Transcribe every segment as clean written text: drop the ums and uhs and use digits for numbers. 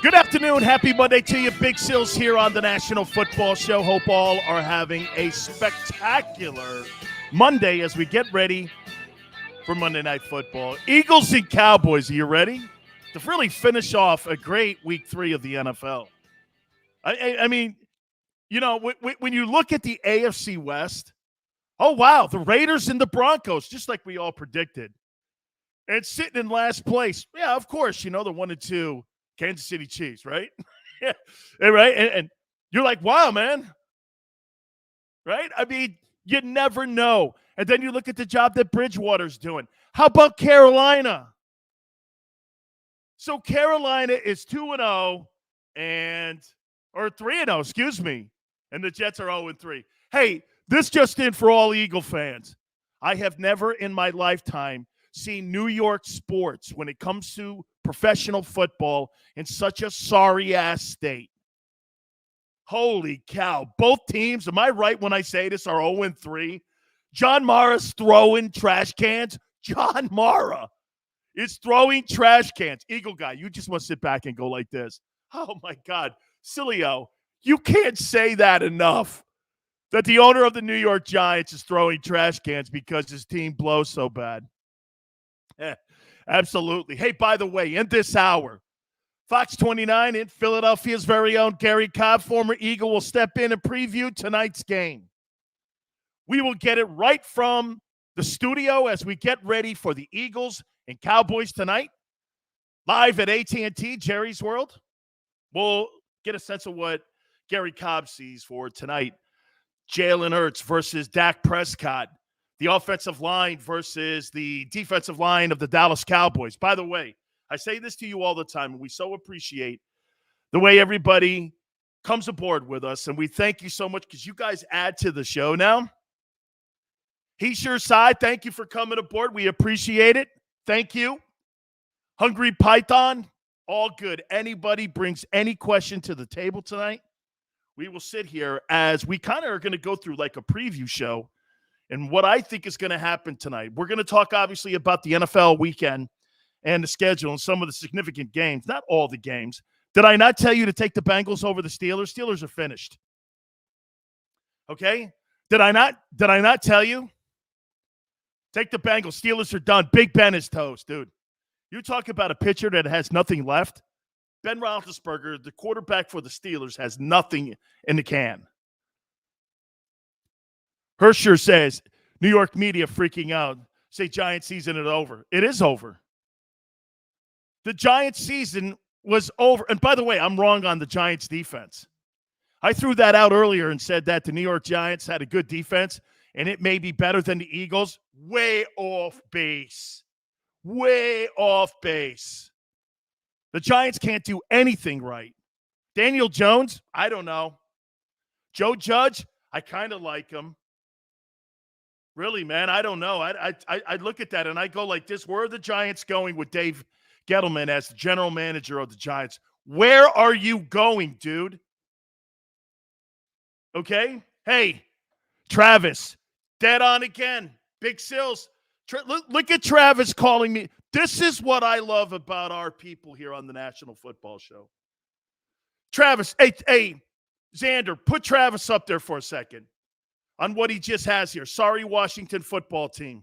Good afternoon. Happy Monday to you. Big Sills here on the National Football Show. Hope all are having a spectacular Monday as we get ready for Monday Night Football. Eagles and Cowboys, are you ready? To really finish off a great week 3 of the NFL. I mean, you know, when you look at the AFC West, oh, wow, the Raiders and the Broncos, just like we all predicted. And sitting in last place, yeah, of course, you know, the 1-2 Kansas City Chiefs, right? Yeah, right? And you're like, wow, man. Right? I mean, you never know. And then you look at the job that Bridgewater's doing. How about Carolina? So Carolina is 2-0 or 3-0, excuse me. And the Jets are 0-3. Hey, this just in for all Eagle fans. I have never in my lifetime seen New York sports when it comes to professional football in such a sorry-ass state. Holy cow. Both teams, am I right when I say this, are 0-3? John Mara's throwing trash cans. John Mara is throwing trash cans. Eagle guy, you just want to sit back and go like this. Oh, my God. Sileo, you can't say that enough, that the owner of the New York Giants is throwing trash cans because his team blows so bad. Absolutely. Hey, by the way, in this hour, Fox 29 in Philadelphia's very own Garry Cobb, former Eagle, will step in and preview tonight's game. We will get it right from the studio as we get ready for the Eagles and Cowboys tonight. Live at AT&T, Jerry's World. We'll get a sense of what Garry Cobb sees for tonight. Jalen Hurts versus Dak Prescott. The offensive line versus the defensive line of the Dallas Cowboys. By the way, I say this to you all the time, and we so appreciate the way everybody comes aboard with us, and we thank you so much because you guys add to the show now. He's your side. Thank you for coming aboard. We appreciate it. Thank you. Hungry Python, all good. Anybody brings any question to the table tonight, we will sit here as we kind of are going to go through like a preview show and what I think is going to happen tonight. We're going to talk, obviously, about the NFL weekend and the schedule and some of the significant games. Not all the games. Did I not tell you to take the Bengals over the Steelers? Steelers are finished. Okay? Did I not tell you? Take the Bengals. Steelers are done. Big Ben is toast, dude. You talk about a pitcher that has nothing left. Ben Roethlisberger, the quarterback for the Steelers, has nothing in the can. Hersher says, New York media freaking out. Say Giants season is over. It is over. The Giants season was over. And by the way, I'm wrong on the Giants defense. I threw that out earlier and said that the New York Giants had a good defense and it may be better than the Eagles. Way off base. Way off base. The Giants can't do anything right. Daniel Jones, I don't know. Joe Judge, I kind of like him. Really, man, I don't know. I look at that and I go like this. Where are the Giants going with Dave Gettleman as the general manager of the Giants? Where are you going, dude? Okay? Hey, Travis, dead on again. Big Sills. Look at Travis calling me. This is what I love about our people here on the National Football Show. Travis, hey, Xander, put Travis up there for a second on what he just has here. Sorry, Washington football team.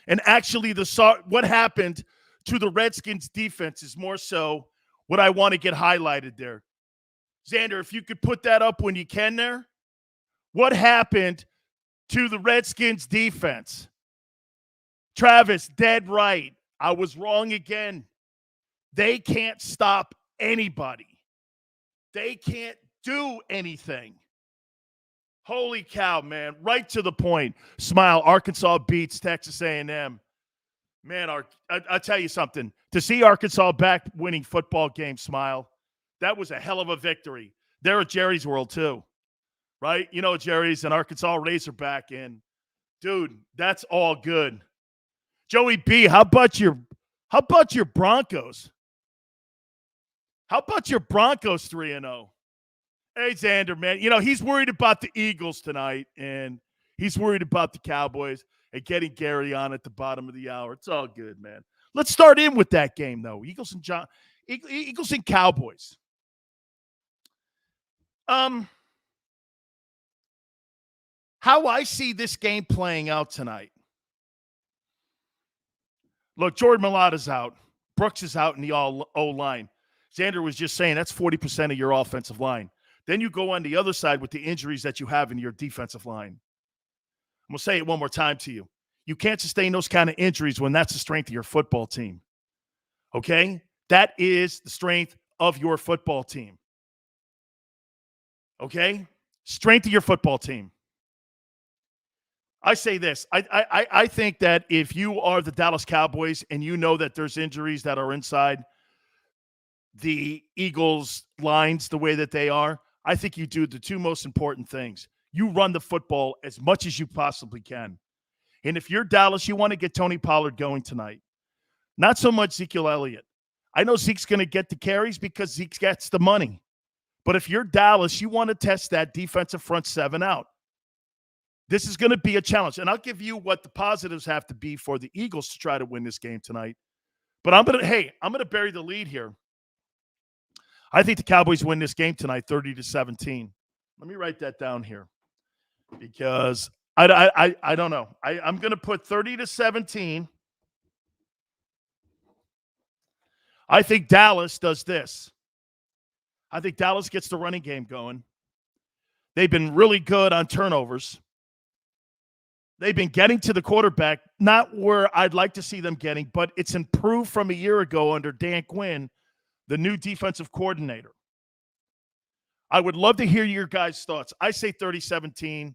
And actually, what happened to the Redskins defense is more so what I want to get highlighted there. Xander, if you could put that up when you can there. What happened to the Redskins defense? Travis, dead right. I was wrong again. They can't stop anybody. They can't do anything. Holy cow, man. Right to the point. Smile. Arkansas beats Texas A&M. Man, I'll tell you something. To see Arkansas back winning football games, Smile, that was a hell of a victory. They're at Jerry's World, too. Right? You know, Jerry's an Arkansas Razorback. And, dude, that's all good. Joey B., how about your Broncos? How about your Broncos 3-0? Hey, Xander, man. You know, he's worried about the Eagles tonight, and he's worried about the Cowboys and getting Garry on at the bottom of the hour. It's all good, man. Let's start in with that game, though. Eagles Eagles and Cowboys. How I see this game playing out tonight. Look, Jordan Mailata's out. Brooks is out in the O-line. Xander was just saying that's 40% of your offensive line. Then you go on the other side with the injuries that you have in your defensive line. I'm going to say it one more time to you. You can't sustain those kind of injuries when that's the strength of your football team. Okay? That is the strength of your football team. Okay? Strength of your football team. I say this. I think that if you are the Dallas Cowboys and you know that there's injuries that are inside the Eagles lines the way that they are, I think you do the two most important things. You run the football as much as you possibly can. And if you're Dallas, you want to get Tony Pollard going tonight. Not so much Ezekiel Elliott. I know Zeke's going to get the carries because Zeke gets the money. But if you're Dallas, you want to test that defensive front seven out. This is going to be a challenge. And I'll give you what the positives have to be for the Eagles to try to win this game tonight. But I'm going to bury the lead here. I think the Cowboys win this game tonight 30-17. Let me write that down here because I don't know. I'm going to put 30-17. I think Dallas does this. I think Dallas gets the running game going. They've been really good on turnovers. They've been getting to the quarterback, not where I'd like to see them getting, but it's improved from a year ago under Dan Quinn, the new defensive coordinator. I would love to hear your guys' thoughts. I say 30-17.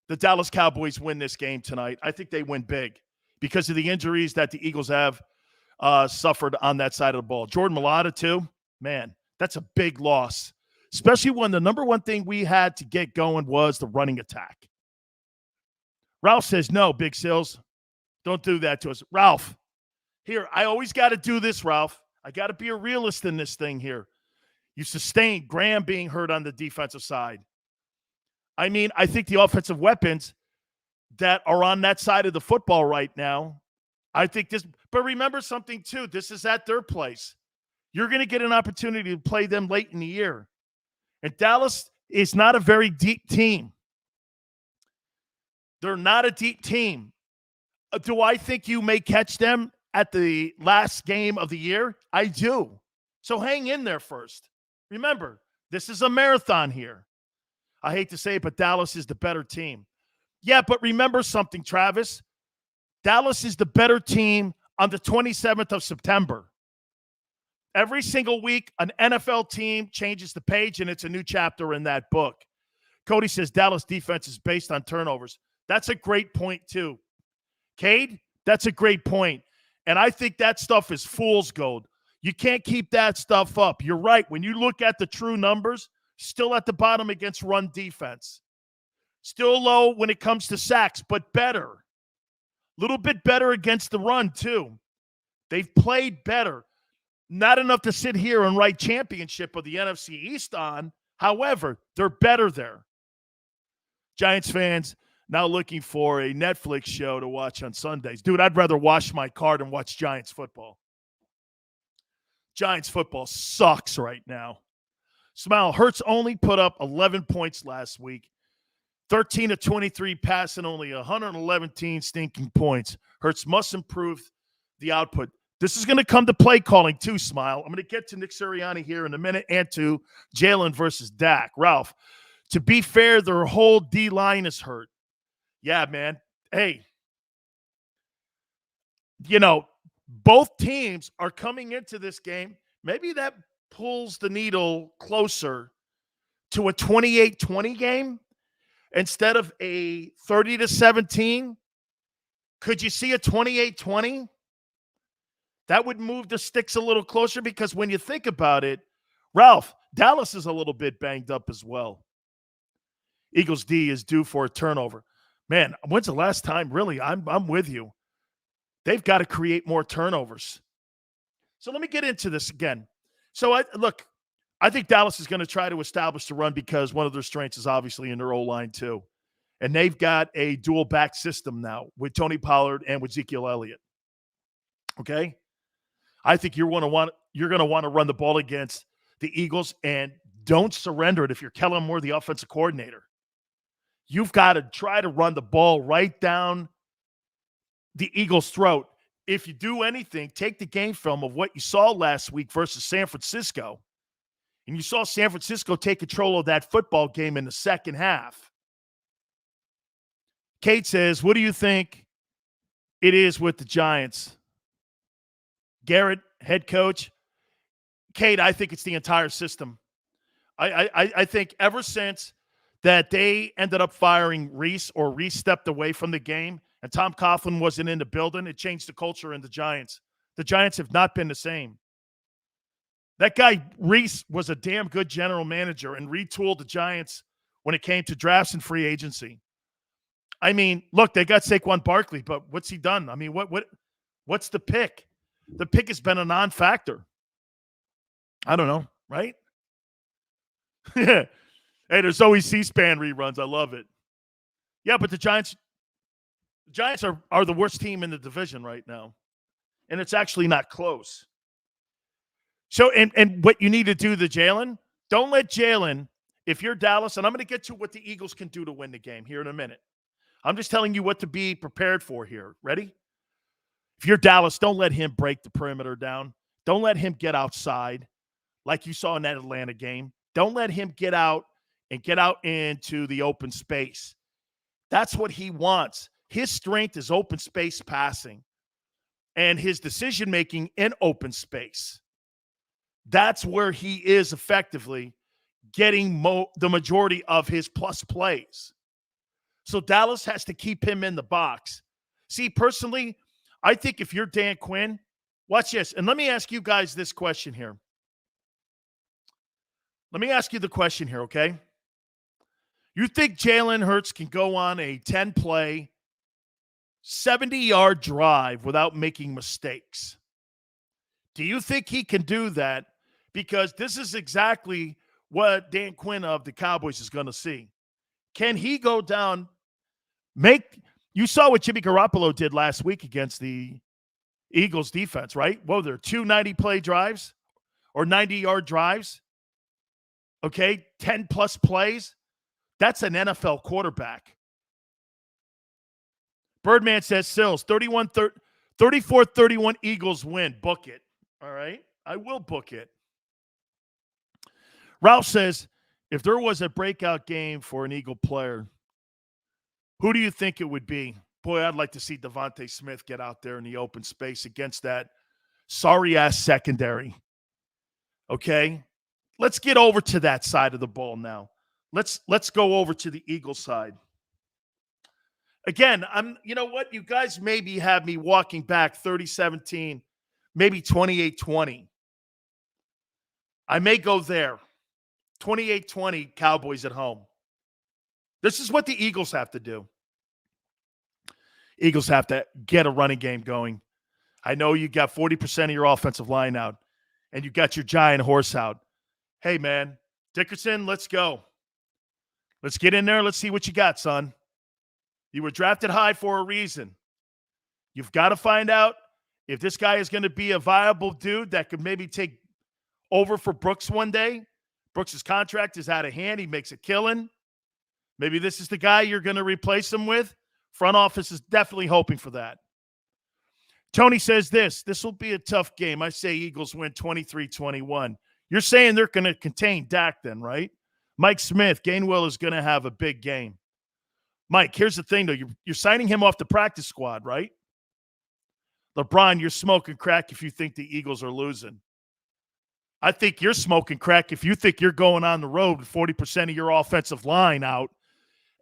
The Dallas Cowboys win this game tonight. I think they win big because of the injuries that the Eagles have suffered on that side of the ball. Jordan Mailata, too. Man, that's a big loss, especially when the number one thing we had to get going was the running attack. Ralph says, no, Big Sills, don't do that to us. Ralph, here, I always got to do this, Ralph. I got to be a realist in this thing here. You sustained Graham being hurt on the defensive side. I mean, I think the offensive weapons that are on that side of the football right now, I think this – but remember something, too. This is at their place. You're going to get an opportunity to play them late in the year. And Dallas is not a very deep team. They're not a deep team. Do I think you may catch them at the last game of the year? I do. So hang in there first. Remember, this is a marathon here. I hate to say it, but Dallas is the better team. Yeah, but remember something, Travis. Dallas is the better team on the 27th of September. Every single week, an NFL team changes the page, and it's a new chapter in that book. Cody says Dallas defense is based on turnovers. That's a great point, too. Cade, that's a great point. And I think that stuff is fool's gold. You can't keep that stuff up. You're right. When you look at the true numbers, still at the bottom against run defense. Still low when it comes to sacks, but better. A little bit better against the run, too. They've played better. Not enough to sit here and write championship of the NFC East on. However, they're better there. Giants fans now looking for a Netflix show to watch on Sundays. Dude, I'd rather wash my car than watch Giants football. Giants football sucks right now. Smile, Hurts only put up 11 points last week. 13 of 23 passing, only 111 stinking points. Hurts must improve the output. This is going to come to play calling too, Smile. I'm going to get to Nick Sirianni here in a minute and to Jalen versus Dak. Ralph, to be fair, their whole D-line is hurt. Yeah, man. Hey, you know, both teams are coming into this game. Maybe that pulls the needle closer to a 28-20 game instead of a 30-17. Could you see a 28-20? That would move the sticks a little closer because when you think about it, Ralph, Dallas is a little bit banged up as well. Eagles D is due for a turnover. Man, when's the last time? Really, I'm with you. They've got to create more turnovers. So let me get into this again. So, I think Dallas is going to try to establish the run because one of their strengths is obviously in their O-line too. And they've got a dual back system now with Tony Pollard and with Ezekiel Elliott. Okay? I think you're going to want to run the ball against the Eagles, and don't surrender it if you're Kellen Moore, the offensive coordinator. You've got to try to run the ball right down the Eagles' throat. If you do anything, take the game film of what you saw last week versus San Francisco, and you saw San Francisco take control of that football game in the second half. Kate says, what do you think it is with the Giants? Garrett, head coach. Kate, I think it's the entire system. I think ever since that they ended up firing Reese, or Reese stepped away from the game, and Tom Coughlin wasn't in the building, it changed the culture in the Giants. The Giants have not been the same. That guy, Reese, was a damn good general manager and retooled the Giants when it came to drafts and free agency. I mean, look, they got Saquon Barkley, but what's he done? I mean, what's the pick? The pick has been a non-factor. I don't know, right? Hey, there's always C-SPAN reruns. I love it. Yeah, but the Giants are the worst team in the division right now. And it's actually not close. So, and what you need to do to Jalen, don't let Jalen, if you're Dallas, and I'm going to get to what the Eagles can do to win the game here in a minute. I'm just telling you what to be prepared for here. Ready? If you're Dallas, don't let him break the perimeter down. Don't let him get outside like you saw in that Atlanta game. Don't let him get out into the open space. That's what he wants. His strength is open space passing and his decision-making in open space. That's where he is effectively getting the majority of his plus plays. So Dallas has to keep him in the box. See, personally, I think if you're Dan Quinn, watch this. And let me ask you guys this question here. Let me ask you the question here, okay? You think Jalen Hurts can go on a 10-play, 70-yard drive without making mistakes? Do you think he can do that? Because this is exactly what Dan Quinn of the Cowboys is going to see. Can he go down, you saw what Jimmy Garoppolo did last week against the Eagles defense, right? Well, there are 2 90-play drives or 90-yard drives. Okay, 10-plus plays. That's an NFL quarterback. Birdman says, Sills, 34-31 Eagles win. Book it. All right? I will book it. Ralph says, if there was a breakout game for an Eagle player, who do you think it would be? Boy, I'd like to see Devontae Smith get out there in the open space against that sorry-ass secondary. Okay? Let's get over to that side of the ball now. Let's go over to the Eagles side. Again, you know what? You guys maybe have me walking back 30-17, maybe 28-20. I may go there. 28-20 Cowboys at home. This is what the Eagles have to do. Eagles have to get a running game going. I know you got 40% of your offensive line out, and you got your giant horse out. Hey, man, Dickerson, let's go. Let's get in there. Let's see what you got, son. You were drafted high for a reason. You've got to find out if this guy is going to be a viable dude that could maybe take over for Brooks one day. Brooks' contract is out of hand. He makes a killing. Maybe this is the guy you're going to replace him with. Front office is definitely hoping for that. Tony says this will be a tough game. I say Eagles win 23-21. You're saying they're going to contain Dak then, right? Mike Smith, Gainwell is going to have a big game. Mike, here's the thing, though. You're signing him off the practice squad, right? LeBron, you're smoking crack if you think the Eagles are losing. I think you're smoking crack if you think you're going on the road with 40% of your offensive line out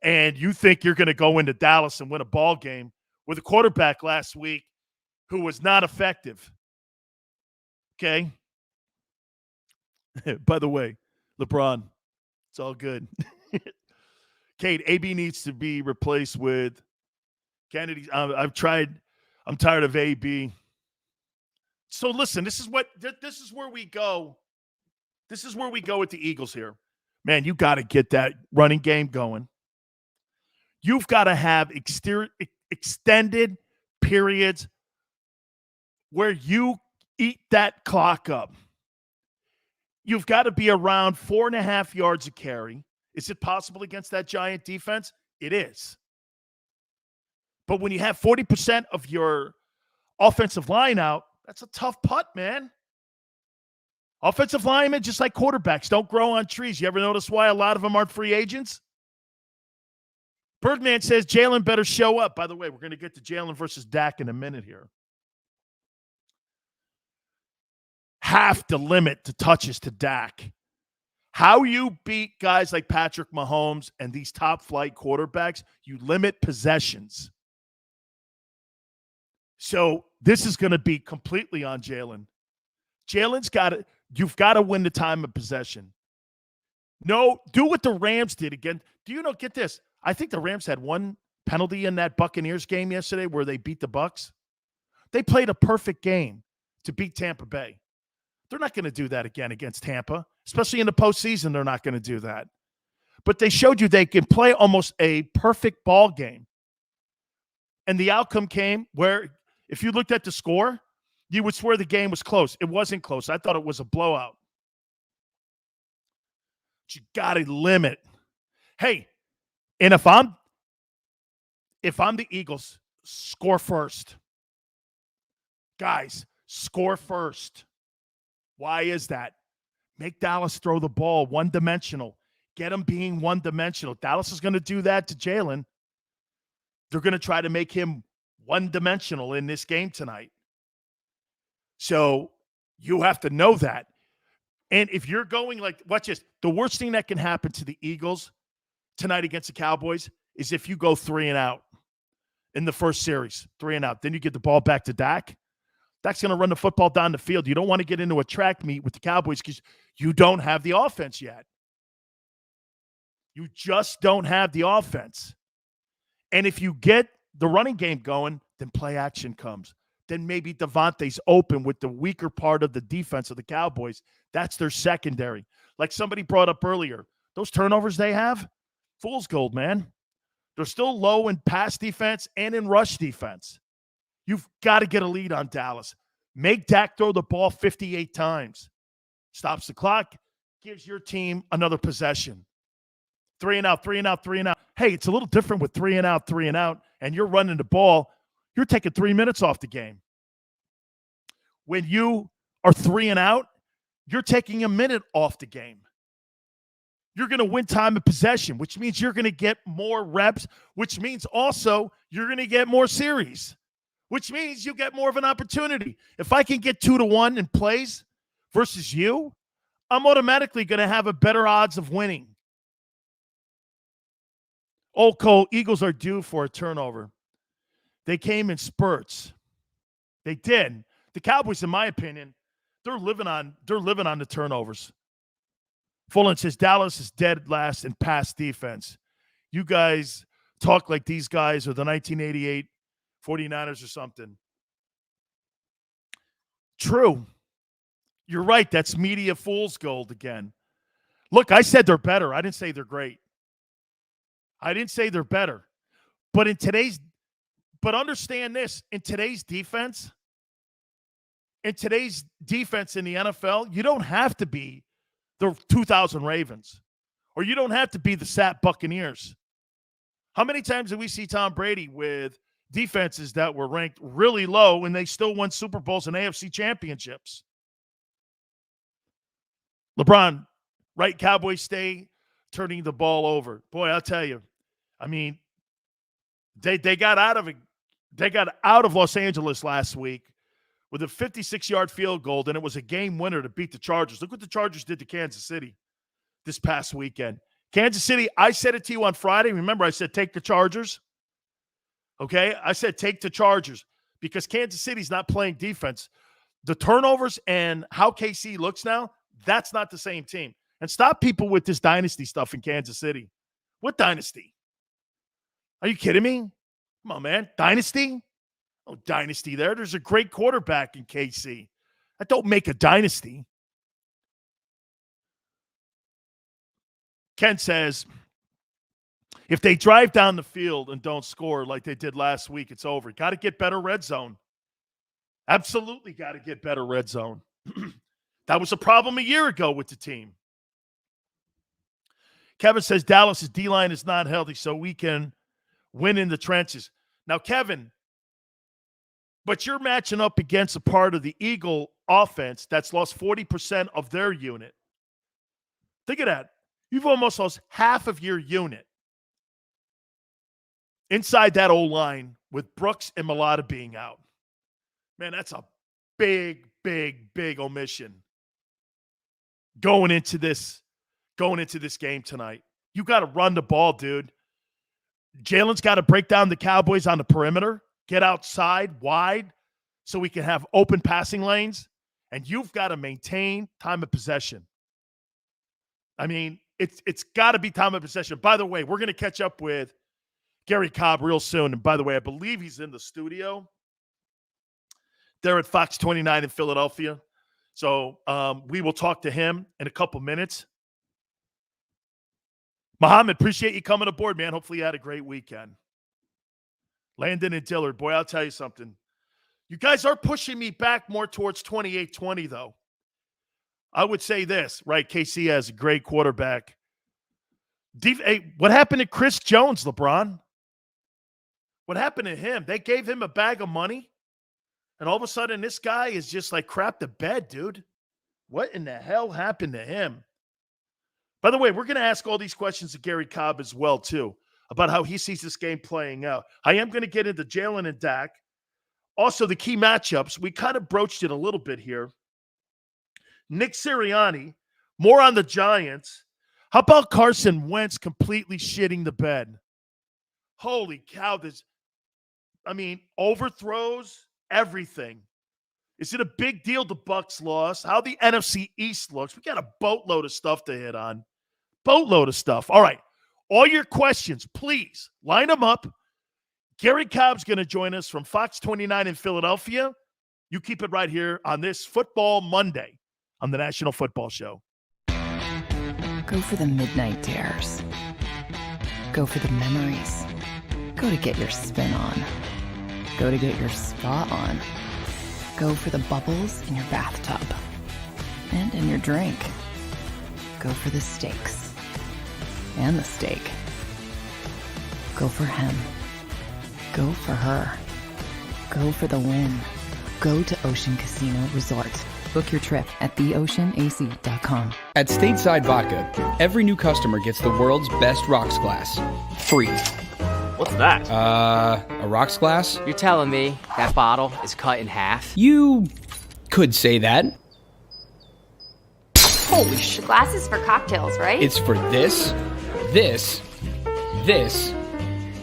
and you think you're going to go into Dallas and win a ball game with a quarterback last week who was not effective. Okay? By the way, LeBron, it's all good. Kate, AB needs to be replaced with Kennedy. I'm tired of AB. So listen, this is where we go. This is where we go with the Eagles here. Man, you got to get that running game going. You've got to have extended periods where you eat that clock up. You've got to be around 4.5 yards a carry. Is it possible against that Giant defense? It is. But when you have 40% of your offensive line out, that's a tough putt, man. Offensive linemen, just like quarterbacks, don't grow on trees. You ever notice why a lot of them aren't free agents? Birdman says Jalen better show up. By the way, we're going to get to Jalen versus Dak in a minute here. Have to limit the touches to Dak. How you beat guys like Patrick Mahomes and these top-flight quarterbacks, you limit possessions. So this is going to be completely on Jalen. Jalen's got to, you've got to win the time of possession. No, do what the Rams did again. Do you know, get this, I think the Rams had one penalty in that Buccaneers game yesterday where they beat the Bucs. They played a perfect game to beat Tampa Bay. They're not going to do that again against Tampa, especially in the postseason. They're not going to do that. But they showed you they can play almost a perfect ball game. And the outcome came where if you looked at the score, you would swear the game was close. It wasn't close. I thought it was a blowout. But you got to limit. Hey, and if I'm the Eagles, score first. Guys, score first. Why is that? Make Dallas throw the ball one-dimensional. Get them being one-dimensional. Dallas is going to do that to Jalen. They're going to try to make him one-dimensional in this game tonight. So you have to know that. And if you're going like, watch this, the worst thing that can happen to the Eagles tonight against the Cowboys is if you go 3 and out in the first series, 3 and out. Then you get the ball back to Dak. Dak's going to run the football down the field. You don't want to get into a track meet with the Cowboys because you don't have the offense yet. You just don't have the offense. And if you get the running game going, then play action comes. Then maybe Devontae's open with the weaker part of the defense of the Cowboys. That's their secondary. Like somebody brought up earlier, those turnovers they have, fool's gold, man. They're still low in pass defense and in rush defense. You've got to get a lead on Dallas. Make Dak throw the ball 58 times. Stops the clock, gives your team another possession. 3 and out, 3 and out, 3 and out. Hey, it's a little different with 3 and out, and you're running the ball. You're taking 3 minutes off the game. When you are 3 and out, you're taking a minute off the game. You're going to win time of possession, which means you're going to get more reps, which means also you're going to get more series, which means you get more of an opportunity. If I can get 2-1 in plays versus you, I'm automatically going to have a better odds of winning. Old Cole, Eagles are due for a turnover. They came in spurts. They did. The Cowboys, in my opinion, they're living on the turnovers. Fulton says Dallas is dead last in pass defense. You guys talk like these guys are the 1988 49ers or something. True. You're right. That's media fool's gold again. Look, I said they're better. I didn't say they're great. I didn't say they're better. But understand this, in today's defense in the NFL, you don't have to be the 2000 Ravens, or you don't have to be the Sap Buccaneers. How many times did we see Tom Brady with defenses that were ranked really low and they still won Super Bowls and AFC championships? LeBron, right? Cowboys stay turning the ball over. Boy, I'll tell you, I mean, they got out of it. They got out of Los Angeles last week with a 56-yard field goal, and it was a game winner to beat the Chargers. Look what the Chargers did to Kansas City this past weekend. Kansas City, I said it to you on Friday. Remember, I said take the Chargers. Okay? I said take the Chargers because Kansas City's not playing defense. The turnovers and how KC looks now, that's not the same team. And stop people with this dynasty stuff in Kansas City. What dynasty? Are you kidding me? Come on, man. Dynasty? Oh, dynasty there. There's a great quarterback in KC. That don't make a dynasty. Ken says, if they drive down the field and don't score like they did last week, it's over. Got to get better red zone. Absolutely got to get better red zone. That was a problem a year ago with the team. Kevin says Dallas's D-line is not healthy, so we can win in the trenches. Now, Kevin, but you're matching up against a part of the Eagle offense that's lost 40% of their unit. Think of that. You've almost lost half of your unit inside that O-line with Brooks and Mulata being out. Man, that's a big, big, big omission going into this game tonight. You got to run the ball, dude. Jalen's got to break down the Cowboys on the perimeter, get outside wide so we can have open passing lanes, and you've got to maintain time of possession. I mean, it's got to be time of possession. By the way, we're going to catch up with Garry Cobb real soon. And by the way, I believe he's in the studio. They're at Fox 29 in Philadelphia. So we will talk to him in a couple minutes. Muhammad, appreciate you coming aboard, man. Hopefully you had a great weekend. Landon and Dillard, boy, I'll tell you something. You guys are pushing me back more towards 28-20, though. I would say this, right? KC has a great quarterback. Hey, what happened to Chris Jones, LeBron? What happened to him? They gave him a bag of money, and all of a sudden this guy is just like crap the bed, dude. What in the hell happened to him? By the way, we're going to ask all these questions to Garry Cobb as well, too, about how he sees this game playing out. I am going to get into Jalen and Dak. Also, the key matchups. We kind of broached it a little bit here. Nick Sirianni, more on the Giants. How about Carson Wentz completely shitting the bed? Holy cow. Overthrows, everything. Is it a big deal the Bucs lost? How the NFC East looks? We got a boatload of stuff to hit on. Boatload of stuff. All right. All your questions, please line them up. Garry Cobb's going to join us from Fox 29 in Philadelphia. You keep it right here on this Football Monday on the National Football Show. Go for the midnight dares. Go for the memories. Go to get your spin on. Go to get your spa on. Go for the bubbles in your bathtub and in your drink. Go for the stakes and the steak. Go for him. Go for her. Go for the win. Go to Ocean Casino Resort. Book your trip at theoceanac.com. At Stateside Vodka, every new customer gets the world's best rocks glass. Free. What's that? A rocks glass? You're telling me that bottle is cut in half? You could say that. Holy shit. The glass is for cocktails, right? It's for this,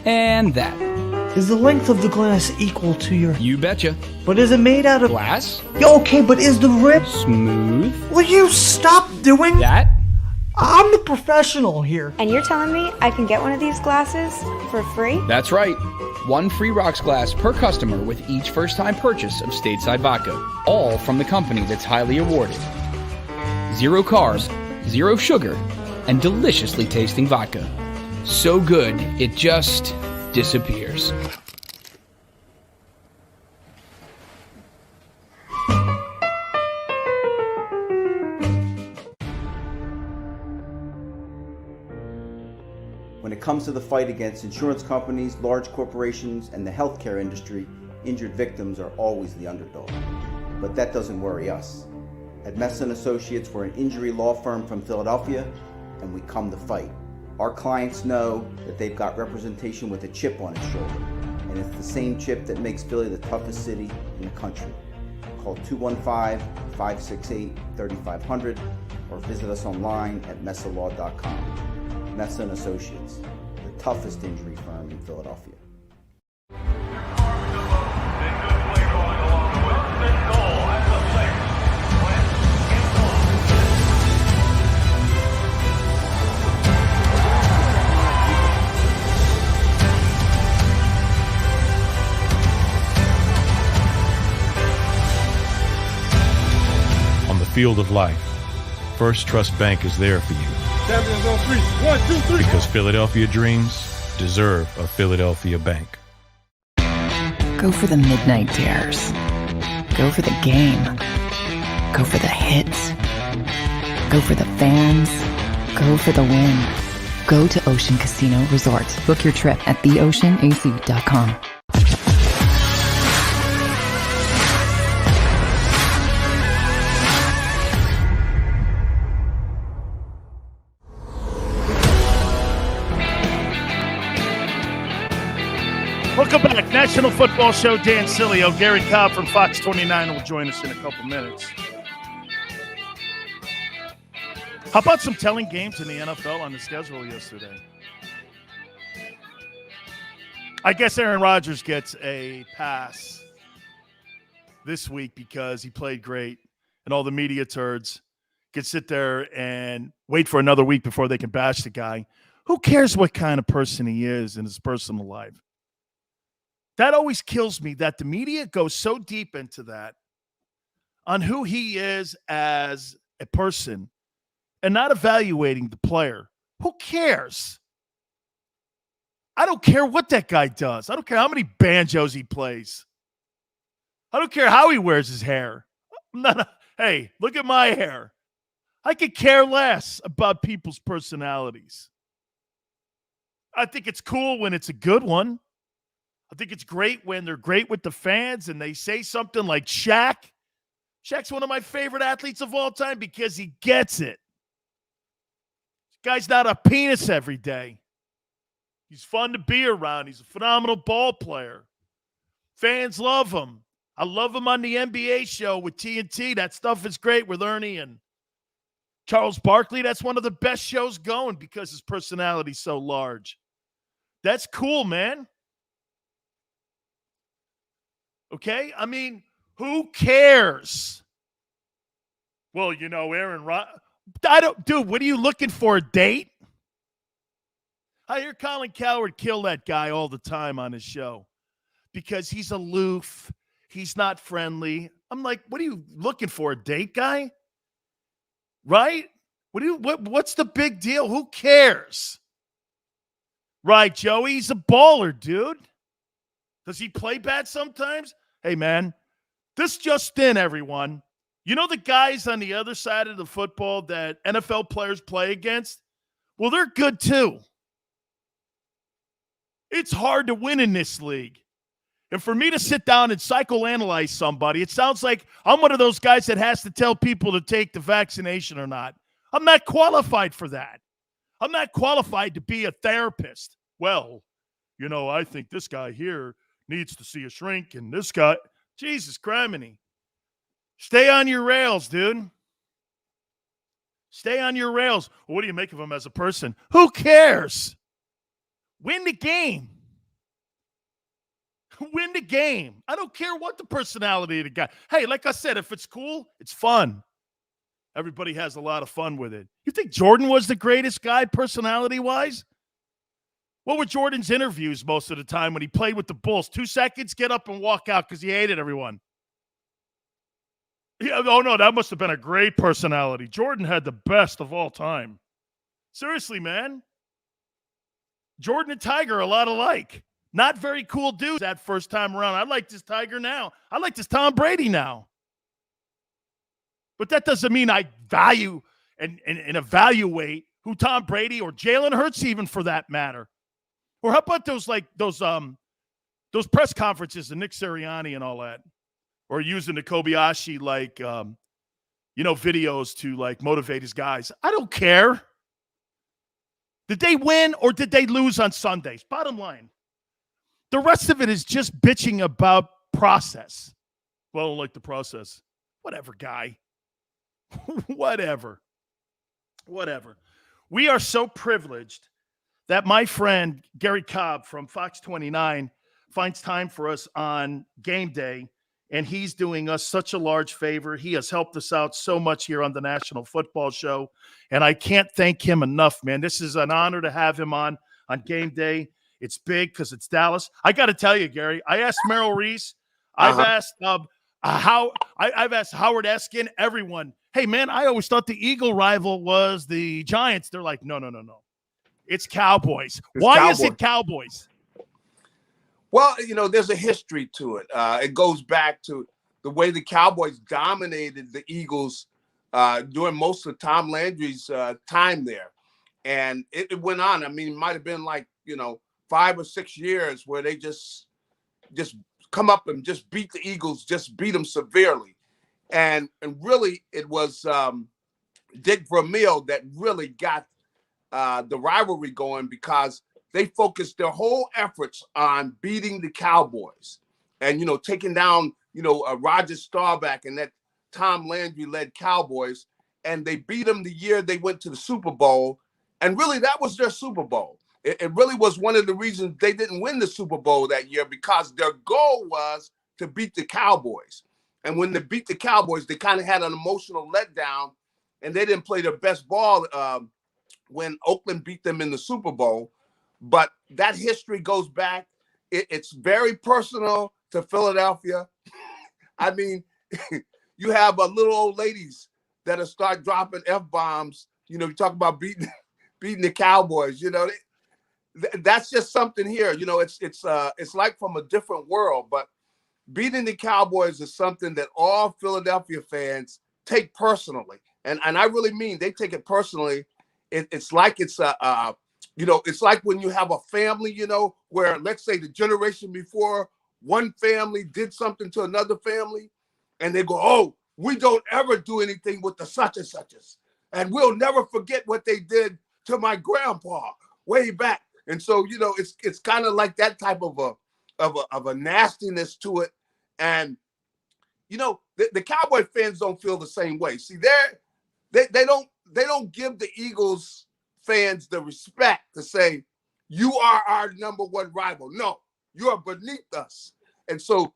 and that. Is the length of the glass equal to your... You betcha. But is it made out of... Glass? Yeah, okay, but is the rip... Smooth? Will you stop doing... That? I'm the professional here. And you're telling me I can get one of these glasses for free? That's right. One free rocks glass per customer with each first-time purchase of Stateside Vodka. All from the company that's highly awarded. 0 carbs, 0 sugar, and deliciously tasting vodka. So good, it just disappears. When it comes to the fight against insurance companies, large corporations, and the healthcare industry, injured victims are always the underdog. But that doesn't worry us. At Messa & Associates, we're an injury law firm from Philadelphia, and we come to fight. Our clients know that they've got representation with a chip on its shoulder, and it's the same chip that makes Philly the toughest city in the country. Call 215-568-3500 or visit us online at messalaw.com. Messa & Associates, the toughest injury firm in Philadelphia. Field of life, First Trust Bank is there for you. Champions on 3. 1, 2, 3. Because Philadelphia dreams deserve a Philadelphia bank. Go for the midnight dares. Go for the game. Go for the hits. Go for the fans. Go for the win. Go to Ocean Casino Resort. Book your trip at theoceanac.com. Welcome back. National Football Show, Dan Sileo. Garry Cobb from Fox 29 will join us in a couple minutes. How about some telling games in the NFL on the schedule yesterday? I guess Aaron Rodgers gets a pass this week because he played great, and all the media turds can sit there and wait for another week before they can bash the guy. Who cares what kind of person he is in his personal life? That always kills me that the media goes so deep into that on who he is as a person and not evaluating the player. Who cares? I don't care what that guy does. I don't care how many banjos he plays. I don't care how he wears his hair. Hey, look at my hair. I could care less about people's personalities. I think it's cool when it's a good one. I think it's great when they're great with the fans and they say something like Shaq. Shaq's one of my favorite athletes of all time because he gets it. This guy's not a penis every day. He's fun to be around. He's a phenomenal ball player. Fans love him. I love him on the NBA show with TNT. That stuff is great with Ernie and Charles Barkley. That's one of the best shows going because his personality's so large. That's cool, man. Okay? I mean, who cares? Well, you know, Aaron Rodgers. Dude, what are you looking for, a date? I hear Colin Cowherd kill that guy all the time on his show because he's aloof. He's not friendly. I'm like, what are you looking for, a date, guy? Right? What's the big deal? Who cares? Right, Joey? He's a baller, dude. Does he play bad sometimes? Hey, man, this just in, everyone. You know the guys on the other side of the football that NFL players play against? Well, they're good too. It's hard to win in this league. And for me to sit down and psychoanalyze somebody, it sounds like I'm one of those guys that has to tell people to take the vaccination or not. I'm not qualified for that. I'm not qualified to be a therapist. Well, you know, I think this guy here needs to see a shrink, and this guy, Jesus criminy. Stay on your rails, dude. Stay on your rails. Well, what do you make of him as a person? Who cares? Win the game. Win the game. I don't care what the personality of the guy. Hey, like I said, if it's cool, it's fun. Everybody has a lot of fun with it. You think Jordan was the greatest guy personality-wise? What were Jordan's interviews most of the time when he played with the Bulls? 2 seconds, get up and walk out because he hated everyone. Yeah, oh, no, that must have been a great personality. Jordan had the best of all time. Seriously, man. Jordan and Tiger are a lot alike. Not very cool dudes that first time around. I like this Tiger now. I like this Tom Brady now. But that doesn't mean I value and evaluate who Tom Brady or Jalen Hurts even for that matter. Or how about those press conferences and Nick Sirianni and all that? Or using the Kobayashi videos to motivate his guys. I don't care. Did they win or did they lose on Sundays? Bottom line. The rest of it is just bitching about process. Well, I don't like the process. Whatever, guy. Whatever. We are so privileged that my friend Garry Cobb from Fox 29 finds time for us on game day, and he's doing us such a large favor. He has helped us out so much here on the National Football Show, and I can't thank him enough, man. This is an honor to have him on game day. It's big because it's Dallas. I got to tell you, Garry, I asked Merrill Reese. I've asked I've asked Howard Eskin, everyone. Hey, man, I always thought the Eagle rival was the Giants. They're like, no. It's Cowboys. Why is it Cowboys? Well, there's a history to it. It goes back to the way the Cowboys dominated the Eagles during most of Tom Landry's time there. And it went on. I mean, it might have been like, 5 or 6 years where they just come up and just beat the Eagles, just beat them severely. And really, it was Dick Vermeil that really got the rivalry going, because they focused their whole efforts on beating the Cowboys and, taking down, Rodgers, Staubach, and that Tom Landry-led Cowboys. And they beat them the year they went to the Super Bowl. And really, that was their Super Bowl. It really was one of the reasons they didn't win the Super Bowl that year, because their goal was to beat the Cowboys. And when they beat the Cowboys, they kind of had an emotional letdown, and they didn't play their best ball when Oakland beat them in the Super Bowl. But that history goes back. It's very personal to Philadelphia. I mean, you have little old ladies that'll start dropping F-bombs. You talk about beating the Cowboys. That's just something here. It's like from a different world. But beating the Cowboys is something that all Philadelphia fans take personally, and I really mean they take it personally. It's like it's like when you have a family, where, let's say, the generation before, one family did something to another family, and they go, "Oh, we don't ever do anything with the such and suches, and we'll never forget what they did to my grandpa way back." And so, it's kind of like that type of a nastiness to it. And the Cowboy fans don't feel the same way. See, they don't give the Eagles fans the respect to say, you are our number one rival. No, you are beneath us. And so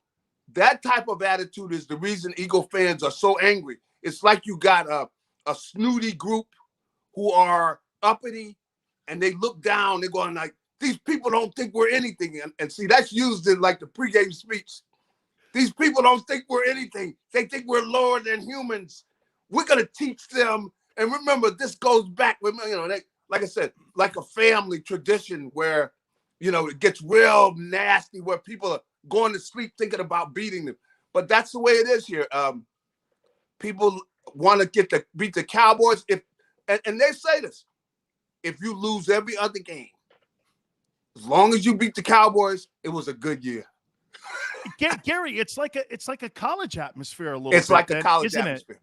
that type of attitude is the reason Eagle fans are so angry. It's like you got a snooty group who are uppity, and they look down, they're going like, these people don't think we're anything. And see, that's used in like the pregame speech. These people don't think we're anything. They think we're lower than humans. We're going to teach them. And remember, this goes back, like I said, like a family tradition where, it gets real nasty, where people are going to sleep thinking about beating them. But that's the way it is here. People want to beat the Cowboys. And they say this, if you lose every other game, as long as you beat the Cowboys, it was a good year. Garry, it's like a college atmosphere a little bit. It's like a college isn't atmosphere.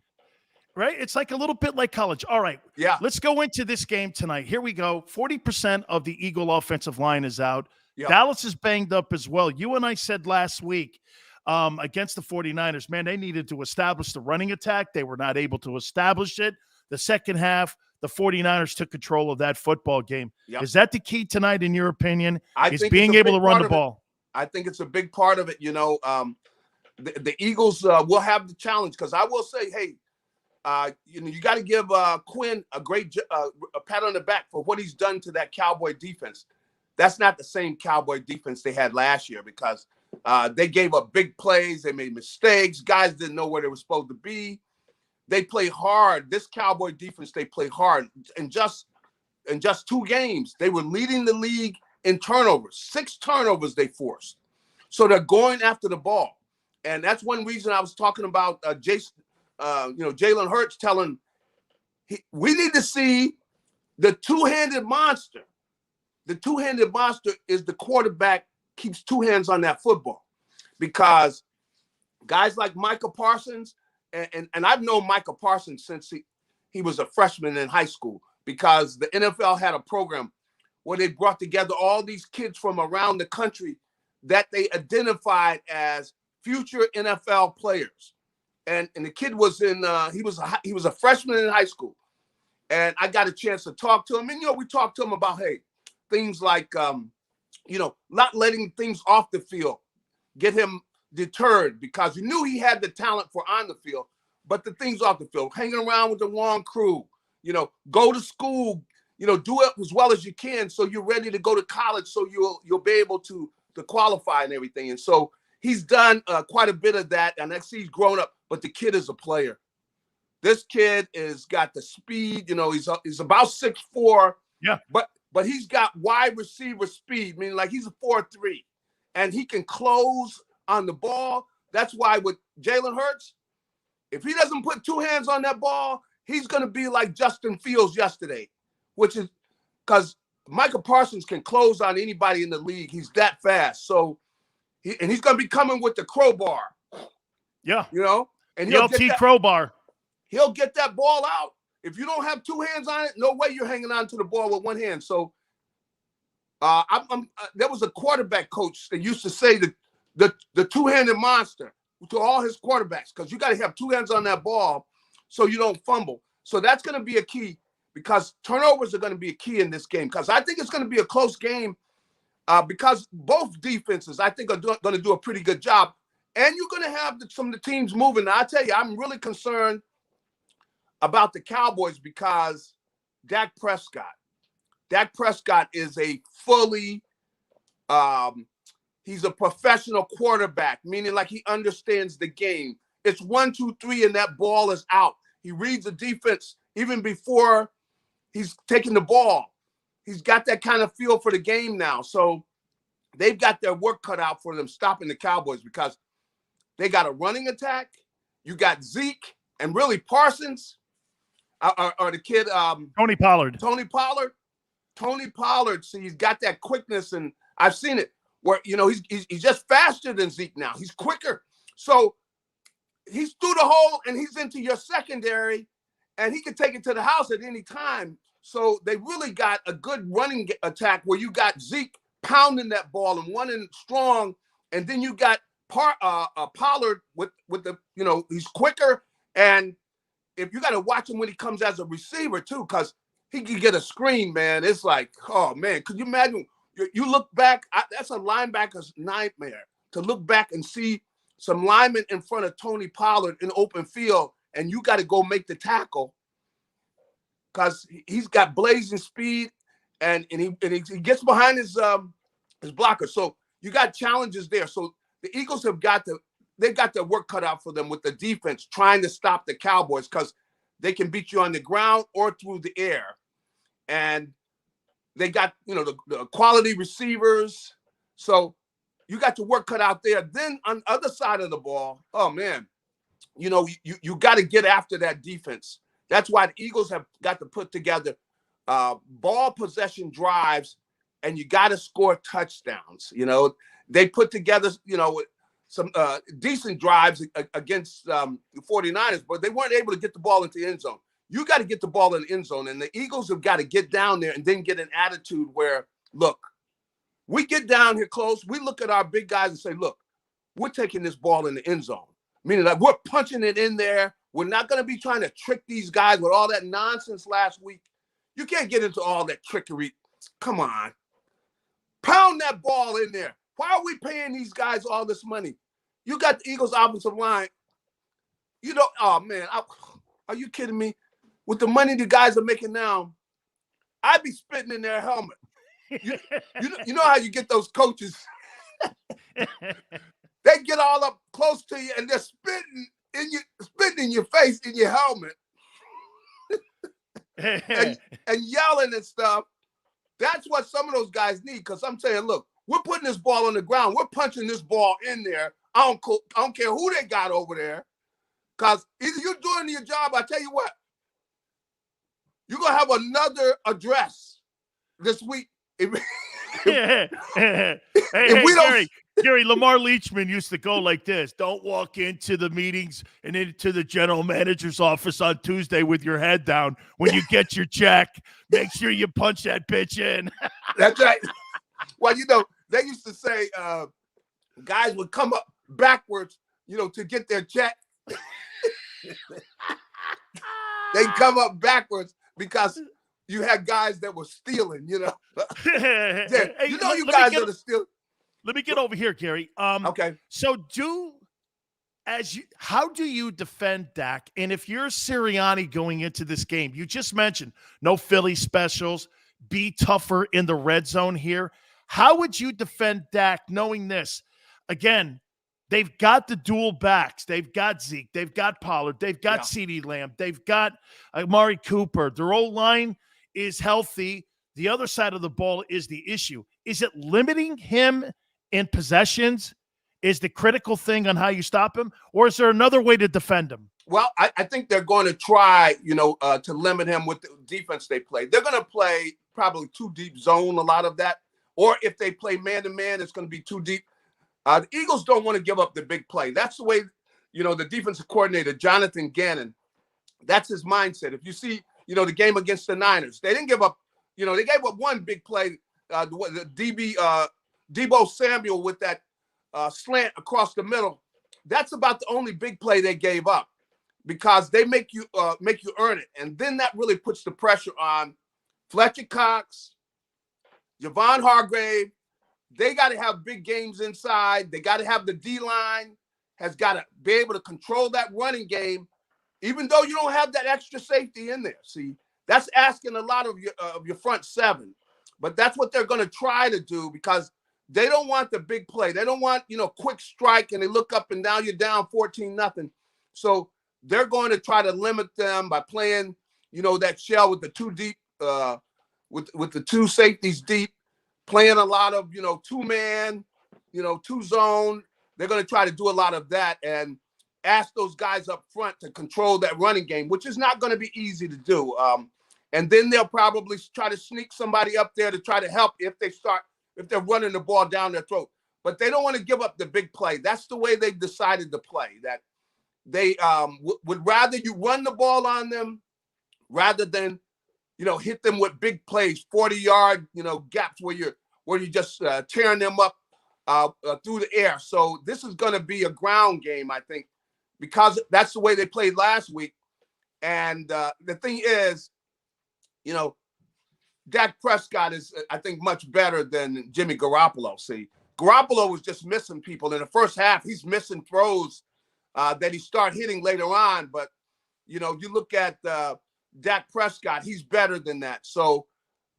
Right? It's like a little bit like college. All right. Yeah. Let's go into this game tonight. Here we go. 40% of the Eagle offensive line is out. Yep. Dallas is banged up as well. You and I said last week against the 49ers, man, they needed to establish the running attack. They were not able to establish it. The second half, the 49ers took control of that football game. Yep. Is that the key tonight, in your opinion? Is being able to run the ball? I think it's a big part of it. The Eagles will have the challenge, because I will say, hey, you got to give Quinn a great a pat on the back for what he's done to that Cowboy defense. That's not the same Cowboy defense they had last year, because they gave up big plays. They made mistakes. Guys didn't know where they were supposed to be. They play hard. This Cowboy defense, they play hard. In just 2 games, they were leading the league in turnovers. 6 turnovers they forced. So they're going after the ball. And that's one reason I was talking about Jalen Hurts telling we need to see the two-handed monster. The two-handed monster is the quarterback keeps 2 hands on that football, because guys like Micah Parsons, and I've known Micah Parsons since he was a freshman in high school, because the NFL had a program where they brought together all these kids from around the country that they identified as future NFL players. And the kid was he was a freshman in high school. And I got a chance to talk to him. And, we talked to him about, hey, things like, not letting things off the field get him deterred, because you knew he had the talent for on the field, but the things off the field, hanging around with the wrong crew, go to school, do it as well as you can, so you're ready to go to college, so you'll be able to qualify and everything. And so he's done quite a bit of that, and I see he's grown up. But the kid is a player. This kid is got the speed. He's about 6'4". Yeah. But he's got wide receiver speed, meaning like he's a 4.3, and he can close on the ball. That's why with Jalen Hurts, if he doesn't put two hands on that ball, he's going to be like Justin Fields yesterday, which is because Micah Parsons can close on anybody in the league. He's that fast. So, he's going to be coming with the crowbar. Yeah. You know? And the LT crowbar. He'll get that ball out. If you don't have two hands on it, no way you're hanging on to the ball with one hand. So, there was a quarterback coach that used to say the two-handed monster to all his quarterbacks, because you got to have two hands on that ball so you don't fumble. So that's going to be a key, because turnovers are going to be a key in this game, because I think it's going to be a close game because both defenses, I think, are going to do a pretty good job. And you're going to have some of the teams moving. Now, I tell you, I'm really concerned about the Cowboys because Dak Prescott is a fully he's a professional quarterback, meaning like he understands the game. It's 1, 2, 3, and that ball is out. He reads the defense even before he's taking the ball. He's got that kind of feel for the game now. So they've got their work cut out for them stopping the Cowboys, because they got a running attack. You got Zeke and really Parsons or the kid Tony Pollard. Tony Pollard, see, he's got that quickness, and I've seen it where, you know, he's just faster than Zeke now. He's quicker. So he's through the hole and he's into your secondary, and he can take it to the house at any time. So they really got a good running attack where you got Zeke pounding that ball and running strong, and then you got Pollard with the, you know, he's quicker, and if you got to watch him when he comes as a receiver too, because he can get a screen, man. It's like, oh, man, could you imagine? You look back, that's a linebacker's nightmare, to look back and see some linemen in front of Tony Pollard in open field, and you got to go make the tackle because he's got blazing speed, and he gets behind his blocker. So you got challenges there. So the Eagles they've got their work cut out for them with the defense trying to stop the Cowboys, because they can beat you on the ground or through the air. And they got, you know, the quality receivers. So you got your work cut out there. Then on the other side of the ball, oh, man, you know, you got to get after that defense. That's why the Eagles have got to put together ball possession drives, and you got to score touchdowns. You know, they put together, you know, some decent drives against the 49ers, but they weren't able to get the ball into the end zone. You got to get the ball in the end zone, and the Eagles have got to get down there and then get an attitude where, look, we get down here close, we look at our big guys and say, look, we're taking this ball in the end zone, meaning that we're punching it in there. We're not going to be trying to trick these guys with all that nonsense last week. You can't get into all that trickery. Come on. Pound that ball in there. Why are we paying these guys all this money? You got the Eagles offensive line. You know, oh, man, are you kidding me? With the money the guys are making now, I'd be spitting in their helmet. You know how you get those coaches? They get all up close to you and they're spitting in your face, in your helmet, and yelling and stuff. That's what some of those guys need, because I'm saying, look, we're putting this ball on the ground. We're punching this ball in there. I don't care who they got over there, because either you're doing your job, I tell you what, you're going to have another address this week. Garry, Lamar Leachman used to go like this. Don't walk into the meetings and into the general manager's office on Tuesday with your head down. When you get your check, make sure you punch that bitch in. That's right. Well, you know, they used to say guys would come up backwards, you know, to get their check. They come up backwards because you had guys that were stealing, you know. You know, you guys are the steal. Let me get over here, Garry. Okay. So how do you defend Dak? And if you're Sirianni going into this game, you just mentioned no Philly specials, be tougher in the red zone here. How would you defend Dak knowing this? Again, they've got the dual backs. They've got Zeke. They've got Pollard. They've got CeeDee Lamb. They've got Amari Cooper. Their O-line is healthy. The other side of the ball is the issue. Is it limiting him in possessions? is the critical thing on how you stop him, or is there another way to defend him? Well, I think they're going to try, to limit him with the defense they play. They're going to play probably too deep zone, a lot of that. Or if they play man-to-man, it's going to be too deep. The Eagles don't want to give up the big play. That's the way, the defensive coordinator, Jonathan Gannon, that's his mindset. If you see, the game against the Niners, they didn't give up, they gave up one big play, the Deebo Samuel with that slant across the middle. That's about the only big play they gave up, because they make you earn it. And then that really puts the pressure on Fletcher Cox, Javon Hargrave. They got to have big games inside. They got to have the D-line has got to be able to control that running game, even though you don't have that extra safety in there. See, that's asking a lot of your front seven. But that's what they're going to try to do, because they don't want the big play. They don't want, quick strike and they look up and down, you're down 14-0. So they're going to try to limit them by playing, that shell with the two deep, with the two safeties deep, playing a lot of, two-man, two-zone. They're going to try to do a lot of that and ask those guys up front to control that running game, which is not going to be easy to do. And then they'll probably try to sneak somebody up there to try to help if they're running the ball down their throat. But they don't want to give up the big play. That's the way they've decided to play, that they would rather you run the ball on them rather than, hit them with big plays, 40-yard, gaps where you're just tearing them up through the air. So this is going to be a ground game, I think, because that's the way they played last week. And the thing is, Dak Prescott is, I think, much better than Jimmy Garoppolo. See, Garoppolo was just missing people in the first half. He's missing throws that he started hitting later on. But, you look at Dak Prescott, he's better than that. So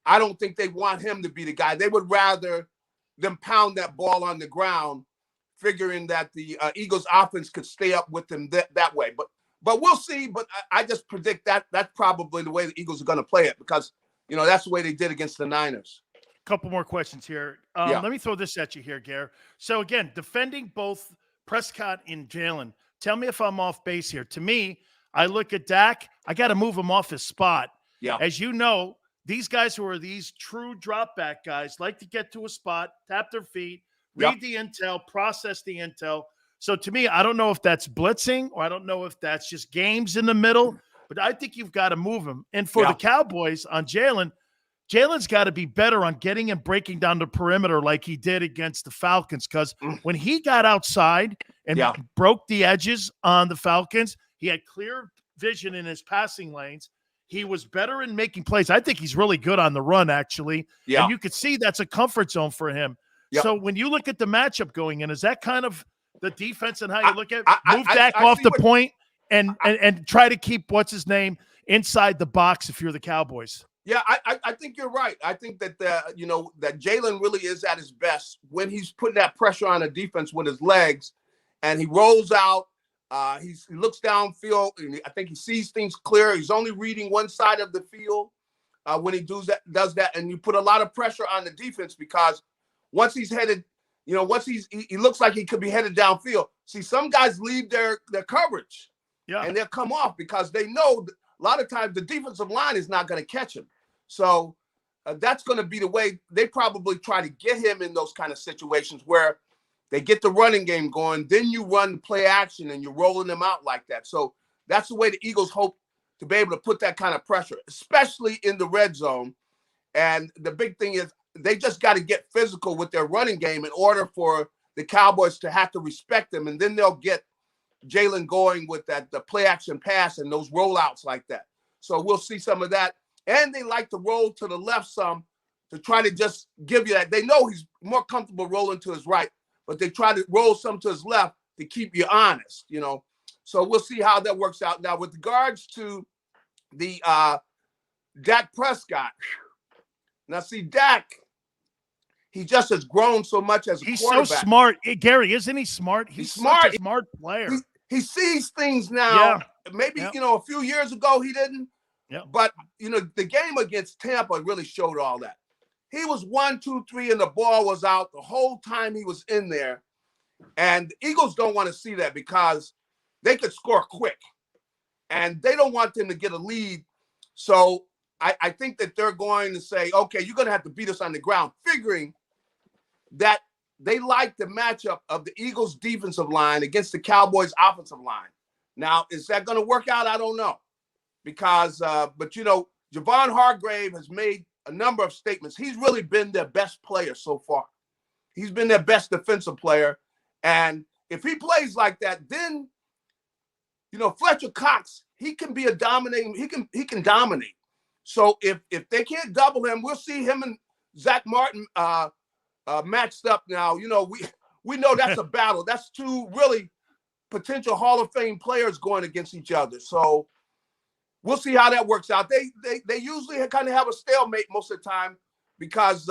I don't think they want him to be the guy. They would rather them pound that ball on the ground, figuring that the Eagles offense could stay up with them that way. But we'll see. But I just predict that that's probably the way the Eagles are going to play it, because, that's the way they did against the Niners. Couple more questions here. Yeah. Let me throw this at you here, Garry. So, again, defending both Prescott and Jalen, tell me if I'm off base here. To me, I look at Dak, I got to move him off his spot. Yeah. As you know, these guys who are these true drop back guys like to get to a spot, tap their feet, read the intel, process the intel. So to me, I don't know if that's blitzing or I don't know if that's just games in the middle, but I think you've got to move him. And for the Cowboys on Jalen's got to be better on getting and breaking down the perimeter like he did against the Falcons, because when he got outside and broke the edges on the Falcons, he had clear vision in his passing lanes. He was better in making plays. I think he's really good on the run, actually. Yeah. And you could see that's a comfort zone for him. Yep. So when you look at the matchup going in, is that kind of the defense and how you look at move Dak off the point and try to keep what's-his-name inside the box if you're the Cowboys? Yeah, I think you're right. I think that, that Jalen really is at his best when he's putting that pressure on the defense with his legs and he rolls out. He looks downfield, and I think he sees things clear. He's only reading one side of the field when he does that, and you put a lot of pressure on the defense, because once he's headed, once he looks like he could be headed downfield. See, some guys leave their coverage, and they'll come off because they know a lot of times the defensive line is not going to catch him. So that's going to be the way they probably try to get him in those kind of situations where they get the running game going, then you run play action and you're rolling them out like that. So that's the way the Eagles hope to be able to put that kind of pressure, especially in the red zone. And the big thing is they just got to get physical with their running game in order for the Cowboys to have to respect them. And then they'll get Jalen going with the play action pass and those rollouts like that. So we'll see some of that. And they like to roll to the left some to try to just give you that. They know he's more comfortable rolling to his right, but they try to roll some to his left to keep you honest, So we'll see how that works out. Now, with regards to the Dak Prescott, now see, Dak, he just has grown so much as a quarterback. He's so smart. Garry, isn't he smart? He's smart. Such a smart player. He sees things now. Maybe, a few years ago he didn't. Yeah. But, the game against Tampa really showed all that. He was 1, 2, 3, and the ball was out the whole time he was in there. And the Eagles don't want to see that because they could score quick. And they don't want them to get a lead. So I think that they're going to say, okay, you're going to have to beat us on the ground, figuring that they like the matchup of the Eagles' defensive line against the Cowboys' offensive line. Now, is that going to work out? I don't know. Because, but, you know, Javon Hargrave has made a number of statements. He's really been their best player so far. He's been their best defensive player. And if he plays like that, then, you know, Fletcher Cox, he can be a dominating, he can dominate. So if they can't double him, we'll see him and Zach Martin matched up now. You know, we know that's a battle. That's two really potential Hall of Fame players going against each other. So we'll see how that works out. They usually kind of have a stalemate most of the time because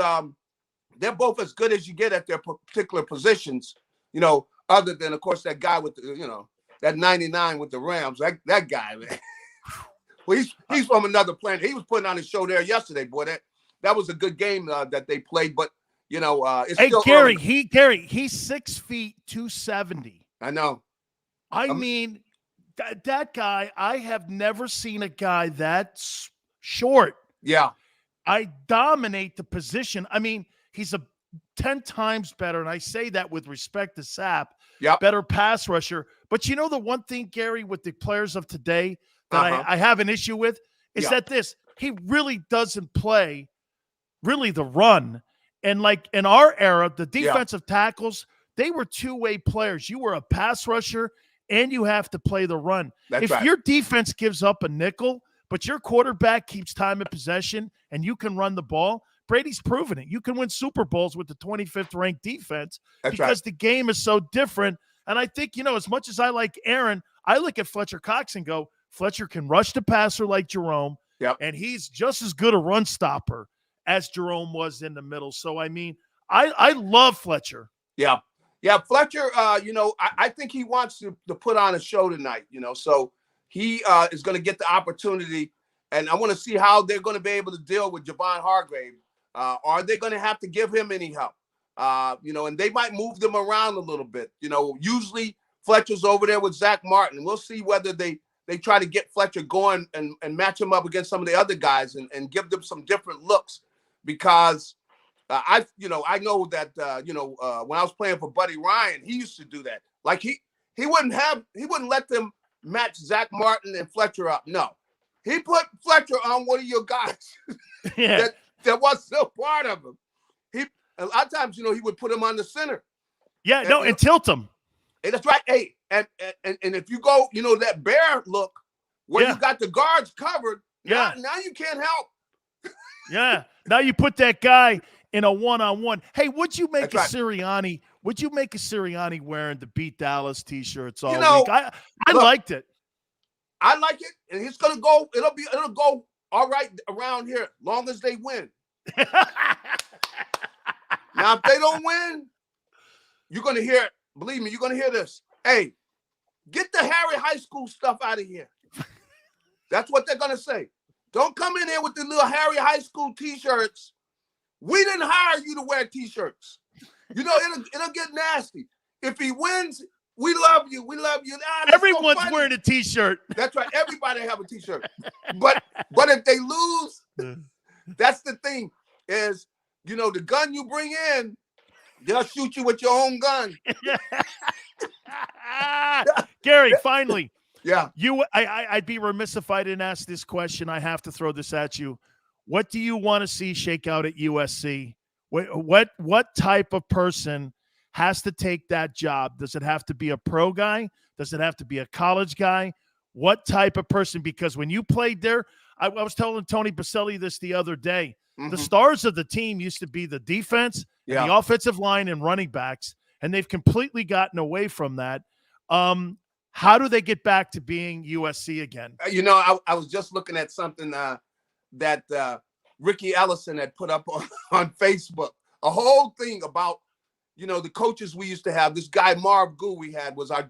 they're both as good as you get at their particular positions, you know, other than, of course, that guy with the, you know, that 99 with the Rams. That guy, man. Well, he's from another planet. He was putting on a show there yesterday, boy. That was a good game that they played. But, you know, it's still Garry, early. he's 6 feet 270. I know. I mean, that guy, I have never seen a guy that short. Yeah. I dominate the position. I mean, he's 10 times better, and I say that with respect to Sapp, better pass rusher. But you know the one thing, Garry, with the players of today that I have an issue with is that he really doesn't play really the run. And like in our era, the defensive tackles, they were two-way players. You were a pass rusher, and you have to play the run. If your defense gives up a nickel, but your quarterback keeps time of possession and you can run the ball, Brady's proven it. You can win Super Bowls with the 25th ranked defense because the game is so different. And I think, you know, as much as I like Aaron, I look at Fletcher Cox and go, Fletcher can rush the passer like Jerome, and he's just as good a run stopper as Jerome was in the middle. So, I mean, I love Fletcher. Yeah, Fletcher, you know, I think he wants to put on a show tonight, you know, so he is going to get the opportunity, and I want to see how they're going to be able to deal with Javon Hargrave. Are they going to have to give him any help? You know, and they might move them around a little bit. You know, usually Fletcher's over there with Zach Martin. We'll see whether they try to get Fletcher going and match him up against some of the other guys and give them some different looks because I know that, when I was playing for Buddy Ryan, he used to do that. Like he wouldn't let them match Zach Martin and Fletcher up. No, he put Fletcher on one of your guys that was still part of him. A lot of times, you know, he would put him on the center. Yeah, and tilt him. Hey, that's right. Hey, and if you go, you know, that bear look where you got the guards covered, now you can't help. Now you put that guy in a one-on-one. Hey, would you make Sirianni? Would you make a Sirianni wearing the Beat Dallas t-shirts all week? I liked it. I like it, and it's gonna go. It'll go all right around here, long as they win. Now, if they don't win, you're gonna hear it. Believe me, you're gonna hear this. Hey, get the Harry High School stuff out of here. That's what they're gonna say. Don't come in here with the little Harry High School t-shirts. We didn't hire you to wear t-shirts. You know, it'll get nasty. If he wins, we love you. We love you. Everyone's wearing a t-shirt. That's right. Everybody have a t-shirt. But if they lose, that's the thing is, you know, the gun you bring in, they'll shoot you with your own gun. Garry, finally. Yeah. I'd be remiss if I didn't ask this question. I have to throw this at you. What do you want to see shake out at USC? What type of person has to take that job? Does it have to be a pro guy? Does it have to be a college guy? What type of person? Because when you played there, I was telling Tony Baselli this the other day. Mm-hmm. The stars of the team used to be the defense, the offensive line, and running backs, and they've completely gotten away from that. How do they get back to being USC again? You know, I was just looking at something that Ricky Ellison had put up on Facebook, a whole thing about, you know, the coaches we used to have. This guy, Marv Goo, we had was our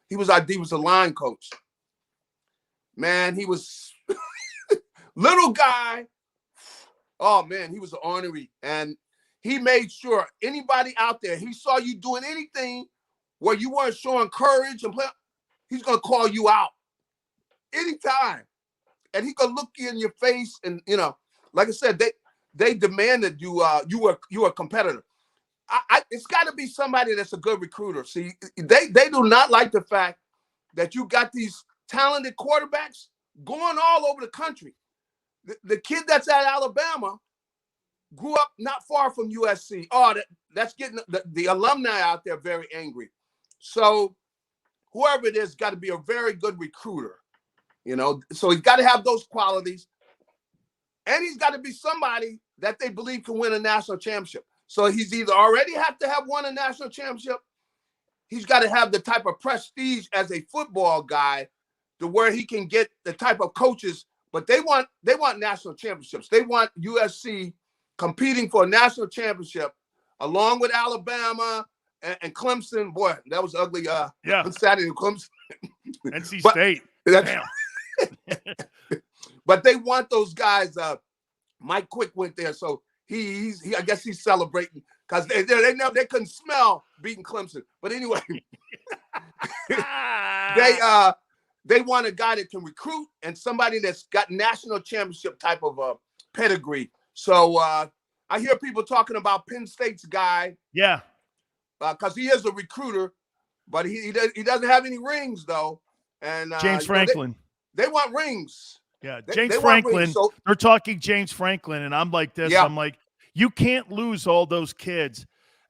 he was our defensive line coach. Man, he was little guy. Oh, man, he was ornery. And he made sure anybody out there, he saw you doing anything where you weren't showing courage and play, he's going to call you out anytime. And he's going to look you in your face. And, you know, like I said, they demanded you were a competitor. It's got to be somebody that's a good recruiter. See, they do not like the fact that you got these talented quarterbacks going all over the country. The kid that's at Alabama grew up not far from USC. Oh, that's getting the alumni out there very angry. So whoever it is got to be a very good recruiter, you know. So he's got to have those qualities, and he's got to be somebody that they believe can win a national championship. So he's either already have to have won a national championship, he's got to have the type of prestige as a football guy to where he can get the type of coaches. But they want national championships. They want USC competing for a national championship along with Alabama and Clemson. Boy, that was ugly. On Saturday, Clemson. NC State. Damn. But they want those guys. Mike Quick went there, so he I guess he's celebrating because they couldn't smell beating Clemson. But anyway, they want a guy that can recruit and somebody that's got national championship type of pedigree. So I hear people talking about Penn State's guy. Yeah. Because he is a recruiter, but he doesn't have any rings, though. And James Franklin. They want rings. Yeah, James Franklin. Rings, so they're talking James Franklin, and I'm like this. Yeah. I'm like, you can't lose all those kids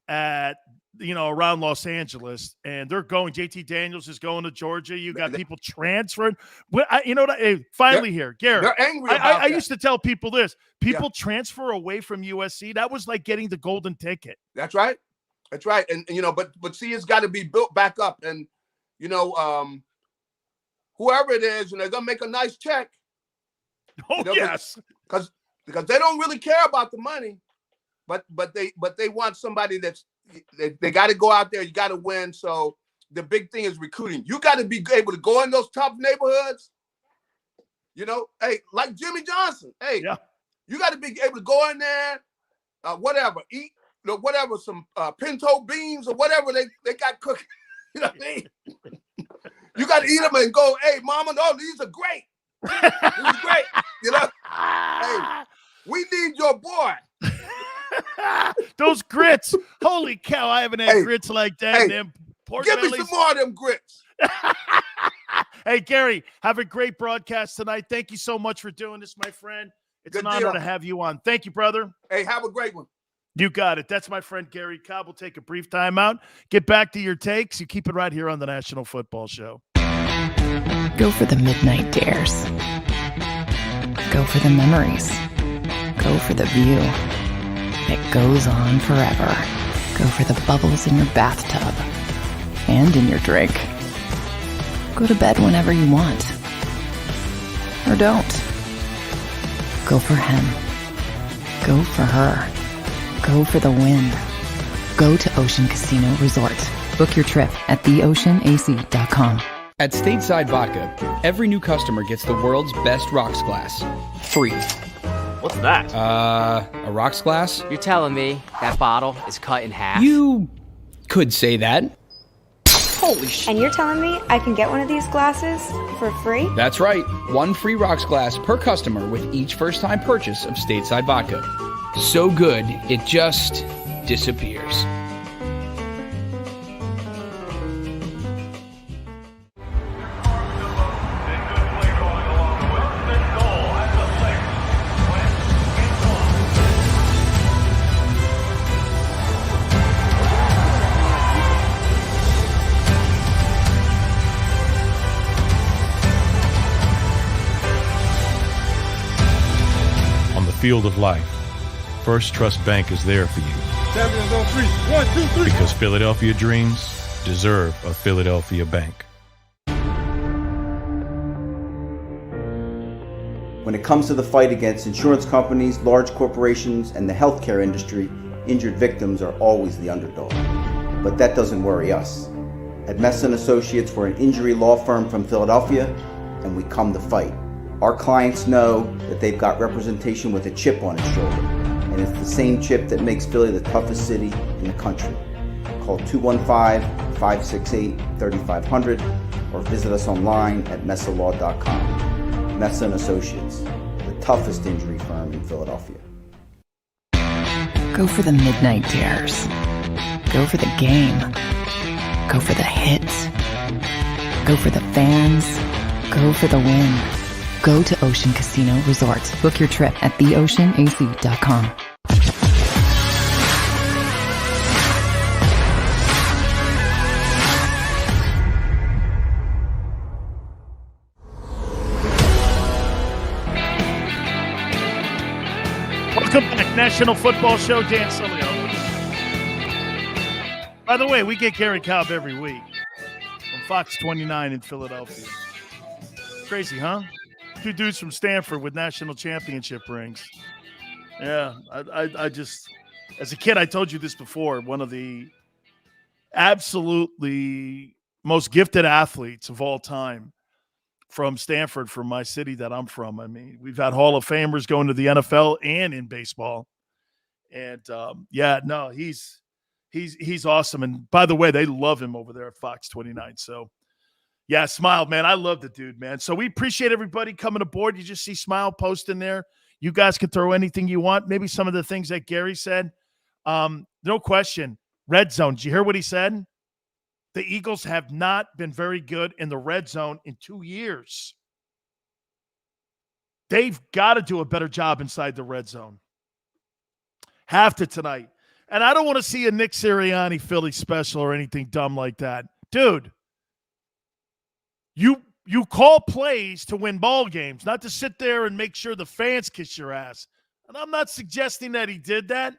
at around Los Angeles, and they're going. JT Daniels is going to Georgia. You got people transferring. Finally here, Garry. They're angry about that. I used to tell people this: people transfer away from USC. That was like getting the golden ticket. That's right. That's right. And but see, it's got to be built back up. And whoever it is, they're gonna make a nice check. Oh yes, because they don't really care about the money, but they want somebody that's. They got to go out there. You got to win. So the big thing is recruiting. You got to be able to go in those tough neighborhoods. Hey, like Jimmy Johnson. Hey, you got to be able to go in there, whatever, eat, whatever, some pinto beans or whatever they got cooking. You know what I mean? You got to eat them and go, hey, mama, no, these are great. These are great. Hey, we need your boy. Those grits. Holy cow, I haven't had grits like that. Hey, give me some more of them grits. Hey, Garry, have a great broadcast tonight. Thank you so much for doing this, my friend. It's an honor to have you on. Thank you, brother. Hey, have a great one. You got it. That's my friend Garry Cobb. We'll take a brief timeout. Get back to your takes. You keep it right here on the National Football Show. Go for the midnight dares. Go for the memories. Go for the view that goes on forever. Go for the bubbles in your bathtub and in your drink. Go to bed whenever you want. Or don't. Go for him. Go for her. Go for the win. Go to Ocean Casino Resort. Book your trip at theoceanac.com. At Stateside Vodka, every new customer gets the world's best rocks glass. Free. What's that? A rocks glass? You're telling me that bottle is cut in half? You could say that. Holy shit. And you're telling me I can get one of these glasses for free? That's right. One free rocks glass per customer with each first-time purchase of Stateside Vodka. So good, it just disappears. Field of life, First Trust Bank is there for you. Champions on 3. 1, 2, 3. Because Philadelphia dreams deserve a Philadelphia bank. When it comes to the fight against insurance companies, large corporations, and the healthcare industry, injured victims are always the underdog. But that doesn't worry us. At Messon Associates, we're an injury law firm from Philadelphia, and we come to fight. Our clients know that they've got representation with a chip on its shoulder, and it's the same chip that makes Philly the toughest city in the country. Call 215-568-3500 or visit us online at messalaw.com. Messa & Associates, the toughest injury firm in Philadelphia. Go for the midnight dares. Go for the game. Go for the hits. Go for the fans. Go for the win. Go to Ocean Casino Resort. Book your trip at theoceanac.com. Welcome back, National Football Show. Dan Sileo. By the way, we get Garry Cobb every week from Fox 29 in Philadelphia. Crazy, huh? Two dudes from Stanford with national championship rings. Yeah, I just, as a kid, I told you this before, one of the absolutely most gifted athletes of all time from Stanford, from my city that I'm from. I mean, we've had Hall of Famers going to the NFL and in baseball. And he's awesome. And by the way, they love him over there at Fox 29. So yeah, Smile, man. I love the dude, man. So we appreciate everybody coming aboard. You just see Smile posting there. You guys can throw anything you want. Maybe some of the things that Garry said. No question. Red zone. Did you hear what he said? The Eagles have not been very good in the red zone in 2 years. They've got to do a better job inside the red zone. Have to tonight. And I don't want to see a Nick Sirianni Philly special or anything dumb like that. Dude, you call plays to win ball games, not to sit there and make sure the fans kiss your ass. And I'm not suggesting that he did that,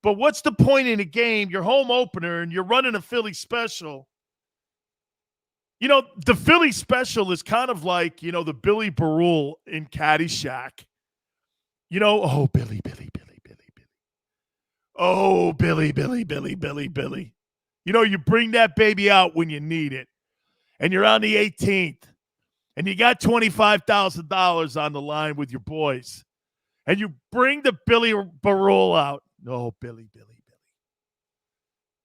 but what's the point in a game, your home opener, and you're running a Philly special? You know, the Philly special is kind of like, the Billy Barul in Caddyshack. Oh, Billy. Oh, Billy. You bring that baby out when you need it. And you're on the 18th. And you got $25,000 on the line with your boys. And you bring the Billy Barul out. Oh, Billy.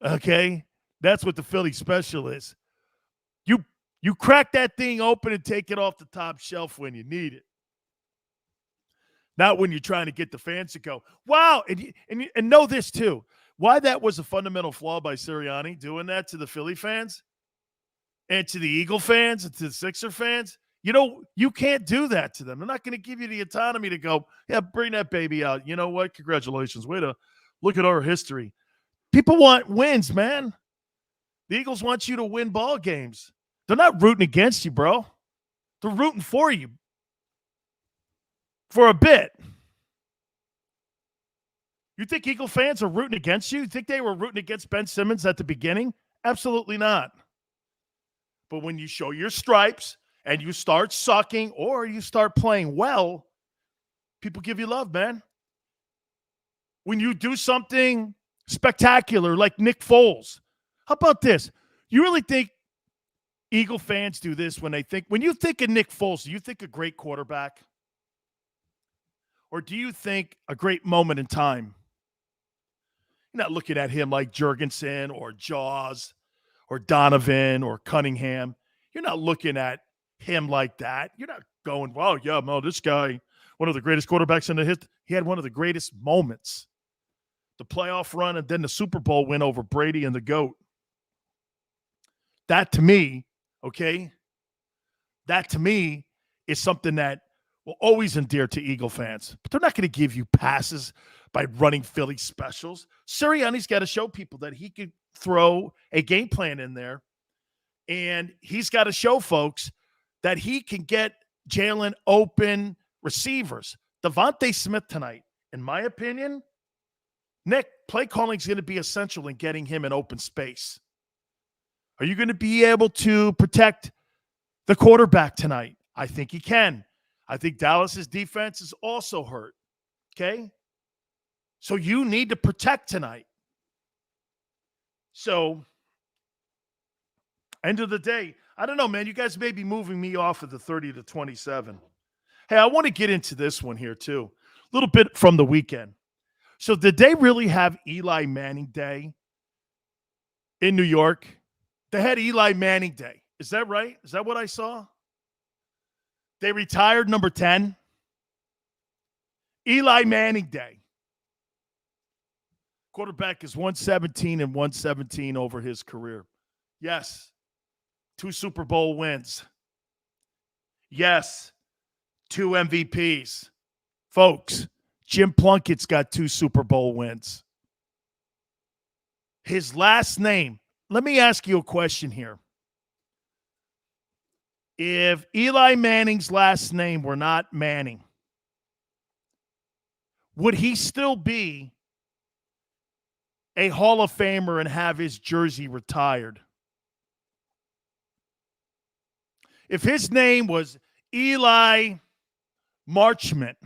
Okay? That's what the Philly special is. You crack that thing open and take it off the top shelf when you need it. Not when you're trying to get the fans to go, wow. And know this, too. Why that was a fundamental flaw by Sirianni, doing that to the Philly fans and to the Eagle fans and to the Sixer fans. You can't do that to them. They're not going to give you the autonomy to go, yeah, bring that baby out. You know what? Congratulations. Way to look at our history. People want wins, man. The Eagles want you to win ball games. They're not rooting against you, bro. They're rooting for you. For a bit. You think Eagle fans are rooting against you? You think they were rooting against Ben Simmons at the beginning? Absolutely not. But when you show your stripes and you start sucking or you start playing well, people give you love, man. When you do something spectacular like Nick Foles. How about this? You really think Eagle fans do this when you think of Nick Foles, do you think a great quarterback? Or do you think a great moment in time? You're not looking at him like Jurgensen or Jaws or Donovan or Cunningham. You're not looking at him like that. You're not going, wow, yeah, no, this guy, one of the greatest quarterbacks in the history. He had one of the greatest moments. The playoff run and then the Super Bowl win over Brady and the GOAT. That to me, okay, that to me is something that will always endear to Eagle fans. But they're not going to give you passes by running Philly specials. Sirianni's got to show people that he could throw a game plan in there. And he's got to show folks that he can get Jalen open receivers. Devontae Smith tonight, in my opinion, Nick, play calling is going to be essential in getting him in open space. Are you going to be able to protect the quarterback tonight? I think he can. I think Dallas's defense is also hurt. Okay? So you need to protect tonight. So, end of the day, I don't know, man. You guys may be moving me off of the 30 to 27. Hey, I want to get into this one here, too. A little bit from the weekend. So did they really have Eli Manning Day in New York? They had Eli Manning Day. Is that right? Is that what I saw? They retired number 10. Eli Manning Day. Quarterback is 117 and 117 over his career. Yes. 2 Super Bowl wins. Yes. 2 MVPs. Folks, Jim Plunkett's got 2 Super Bowl wins. His last name. Let me ask you a question here. If Eli Manning's last name were not Manning, would he still be a Hall of Famer and have his jersey retired? If his name was Eli Marchment,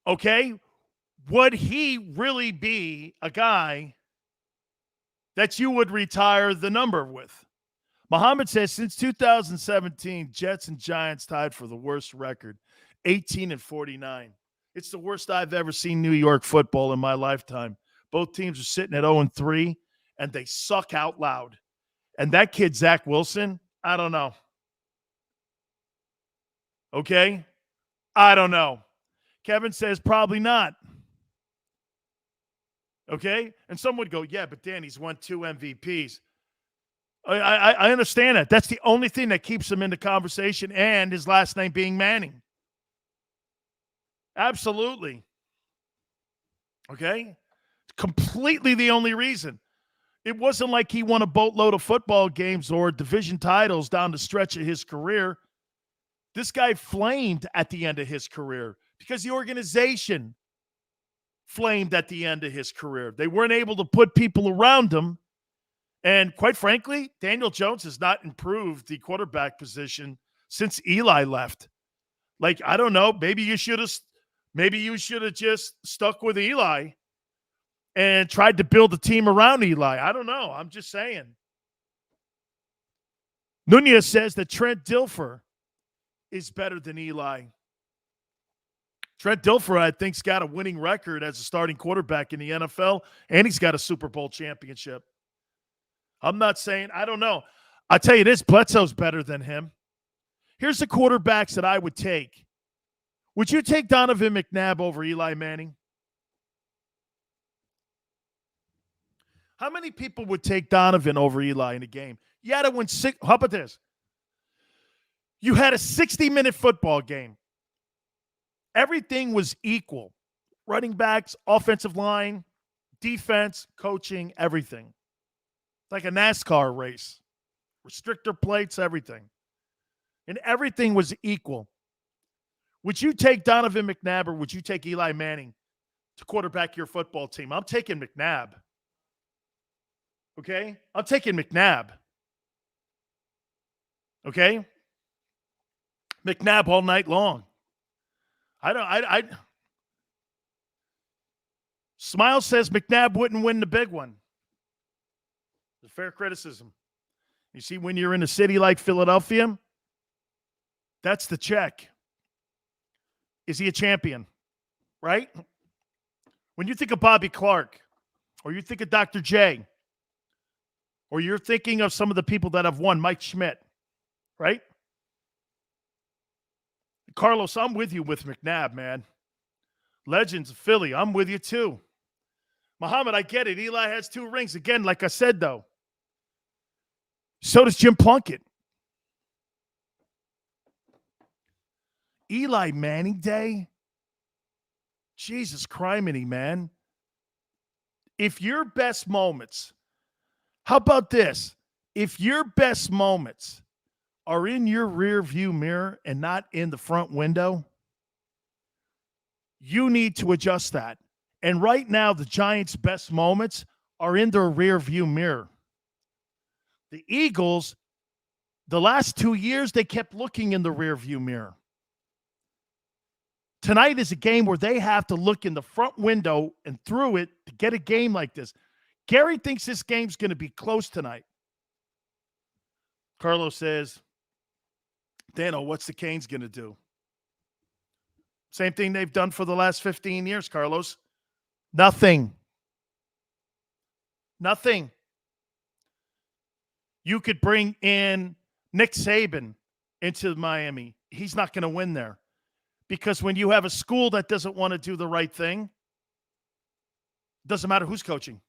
okay, would he really be a guy that you would retire the number with? Muhammad says, since 2017, Jets and Giants tied for the worst record, 18 and 49. It's the worst I've ever seen New York football in my lifetime. Both teams are sitting at 0 and 3, and they suck out loud. And that kid, Zach Wilson, I don't know. Okay? I don't know. Kevin says probably not. Okay? And some would go, yeah, but Danny's won 2 MVPs. I understand that. That's the only thing that keeps him in the conversation, and his last name being Manning. Absolutely. Okay? Completely the only reason. It wasn't like he won a boatload of football games or division titles down the stretch of his career. This guy flamed at the end of his career because the organization flamed at the end of his career. They weren't able to put people around him. And quite frankly, Daniel Jones has not improved the quarterback position since Eli left. Like, I don't know, maybe you should have just stuck with Eli and tried to build a team around Eli. I don't know. I'm just saying. Nunez says that Trent Dilfer is better than Eli. Trent Dilfer, I think, has got a winning record as a starting quarterback in the NFL, and he's got a Super Bowl championship. I'm not saying, I don't know. I'll tell you this, Bledsoe's better than him. Here's the quarterbacks that I would take. Would you take Donovan McNabb over Eli Manning? How many people would take Donovan over Eli in a game? You had to win 6. How about this? You had a 60-minute football game. Everything was equal. Running backs, offensive line, defense, coaching, everything. Like a NASCAR race. Restrictor plates, everything. And everything was equal. Would you take Donovan McNabb or would you take Eli Manning to quarterback your football team? I'm taking McNabb. Okay? I'm taking McNabb. Okay? McNabb all night long. Smile says McNabb wouldn't win the big one. It's a fair criticism. You see, when you're in a city like Philadelphia, that's the check. Is he a champion? Right? When you think of Bobby Clark, or you think of Dr. J, or you're thinking of some of the people that have won, Mike Schmidt, right? Carlos, I'm with you with McNabb, man. Legends of Philly, I'm with you too. Muhammad, I get it. Eli has 2 rings. Again, like I said, though, so does Jim Plunkett. Eli Manning Day? Jesus criminy, man. If your best moments, how about this? If your best moments are in your rear view mirror and not in the front window, you need to adjust that. And right now, the Giants' best moments are in their rear view mirror. The Eagles, the last 2 years, they kept looking in the rear view mirror. Tonight is a game where they have to look in the front window and through it to get a game like this. Garry thinks this game's going to be close tonight. Carlos says, Dano, what's the Canes going to do? Same thing they've done for the last 15 years, Carlos. Nothing. Nothing. You could bring in Nick Saban into Miami. He's not going to win there. Because when you have a school that doesn't want to do the right thing, it doesn't matter who's coaching.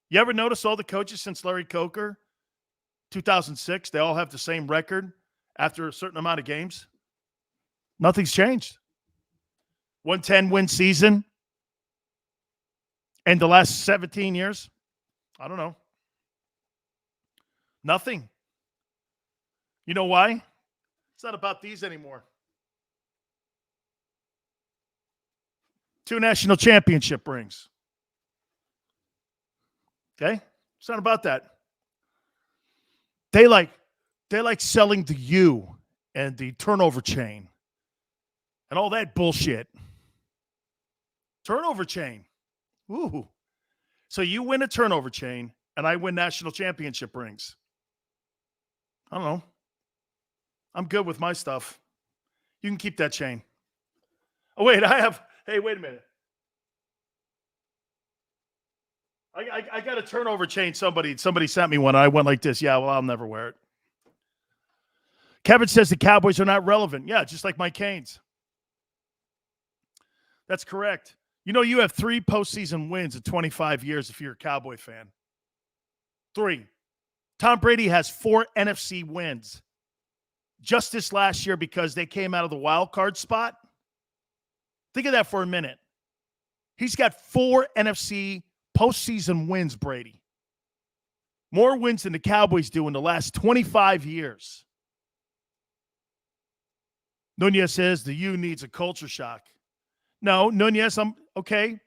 You ever notice all the coaches since Larry Coker, 2006, they all have the same record after a certain amount of games? Nothing's changed. 110-win season. And the last 17 years? I don't know. Nothing. You know why? It's not about these anymore. 2 national championship rings. Okay? It's not about that. They like selling the U and the turnover chain and all that bullshit. Turnover chain. Ooh. So you win a turnover chain and I win national championship rings. I don't know. I'm good with my stuff. You can keep that chain. Oh, wait, hey, wait a minute. I got a turnover chain. Somebody sent me one. I went like this. Yeah, well, I'll never wear it. Kevin says the Cowboys are not relevant. Yeah, just like my Canes. That's correct. You know, you have 3 postseason wins in 25 years if you're a Cowboy fan. 3. Tom Brady has 4 NFC wins. Just this last year because they came out of the wild card spot. Think of that for a minute. He's got 4 NFC postseason wins, Brady. More wins than the Cowboys do in the last 25 years. Nunez says the U needs a culture shock. No, Nunez, I'm okay.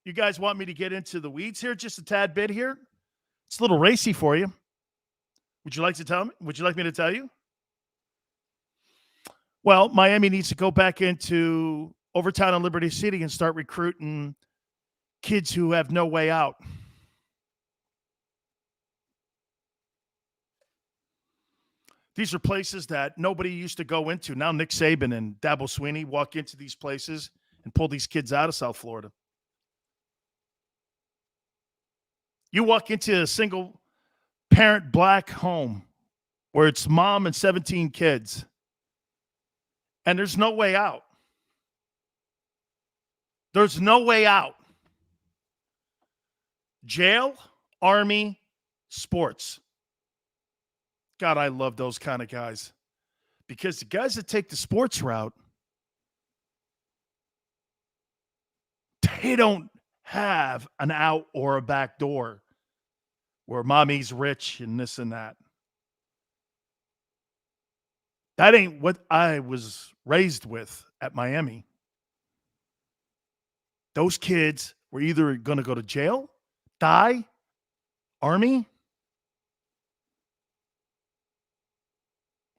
You guys want me to get into the weeds here just a tad bit here? It's a little racy for you. Would you like to tell me? Would you like me to tell you? Well, Miami needs to go back into Overtown and Liberty City and start recruiting kids who have no way out. These are places that nobody used to go into. Now Nick Saban and Dabo Swinney walk into these places and pull these kids out of South Florida. You walk into a single-parent black home where it's mom and 17 kids, and there's no way out. There's no way out. Jail, Army, sports. God, I love those kind of guys. Because the guys that take the sports route, they don't have an out or a back door where mommy's rich and this and that. That ain't what I was raised with at Miami. Those kids were either going to go to jail, die, Army.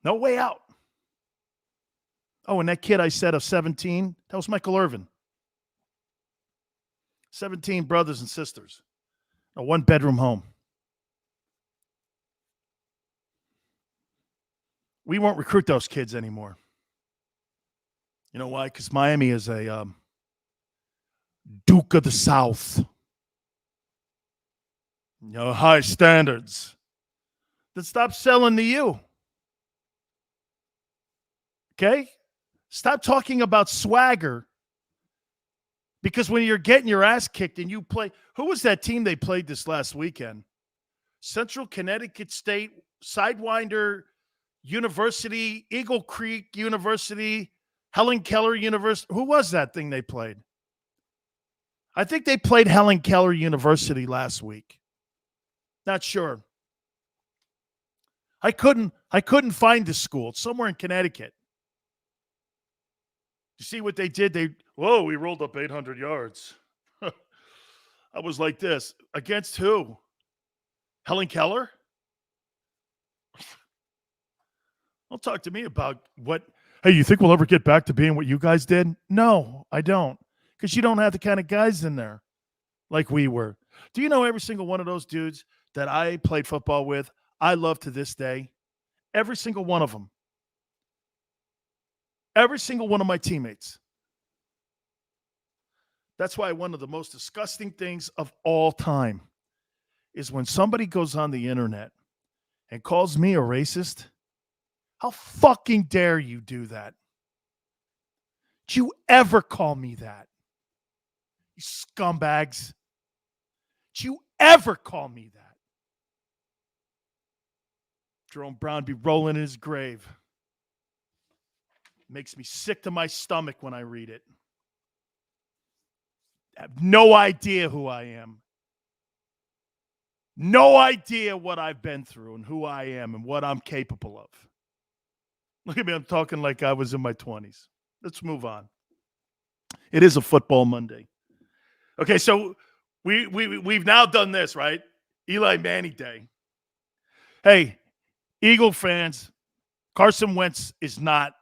No way out. Oh, and that kid I said of 17, that was Michael Irvin. 17 brothers and sisters. A 1-bedroom home. We won't recruit those kids anymore. You know why? Because Miami is a Duke of the South. You know, high standards. Then stop selling to you. Okay? Stop talking about swagger. Because when you're getting your ass kicked and you play, who was that team they played this last weekend? Central Connecticut State, Sidewinder University, Eagle Creek University, Helen Keller University. Who was that thing they played? I think they played Helen Keller University last week. Not sure. I couldn't find the school. It's somewhere in Connecticut. You see what they did? We rolled up 800 yards. I was like this. Against who? Helen Keller? Don't talk to me about what, hey, you think we'll ever get back to being what you guys did? No, I don't. Because you don't have the kind of guys in there like we were. Do you know every single one of those dudes that I played football with, I love to this day? Every single one of them. Every single one of my teammates. That's why one of the most disgusting things of all time is when somebody goes on the internet and calls me a racist. How fucking dare you do that? Did you ever call me that? You scumbags. Did you ever call me that? Jerome Brown be rolling in his grave. Makes me sick to my stomach when I read it. I have no idea who I am. No idea what I've been through and who I am and what I'm capable of. Look at me, I'm talking like I was in my 20s. Let's move on. It is a football Monday. Okay, so we've now done this, right? Eli Manning Day. Hey, Eagle fans, Carson Wentz is not.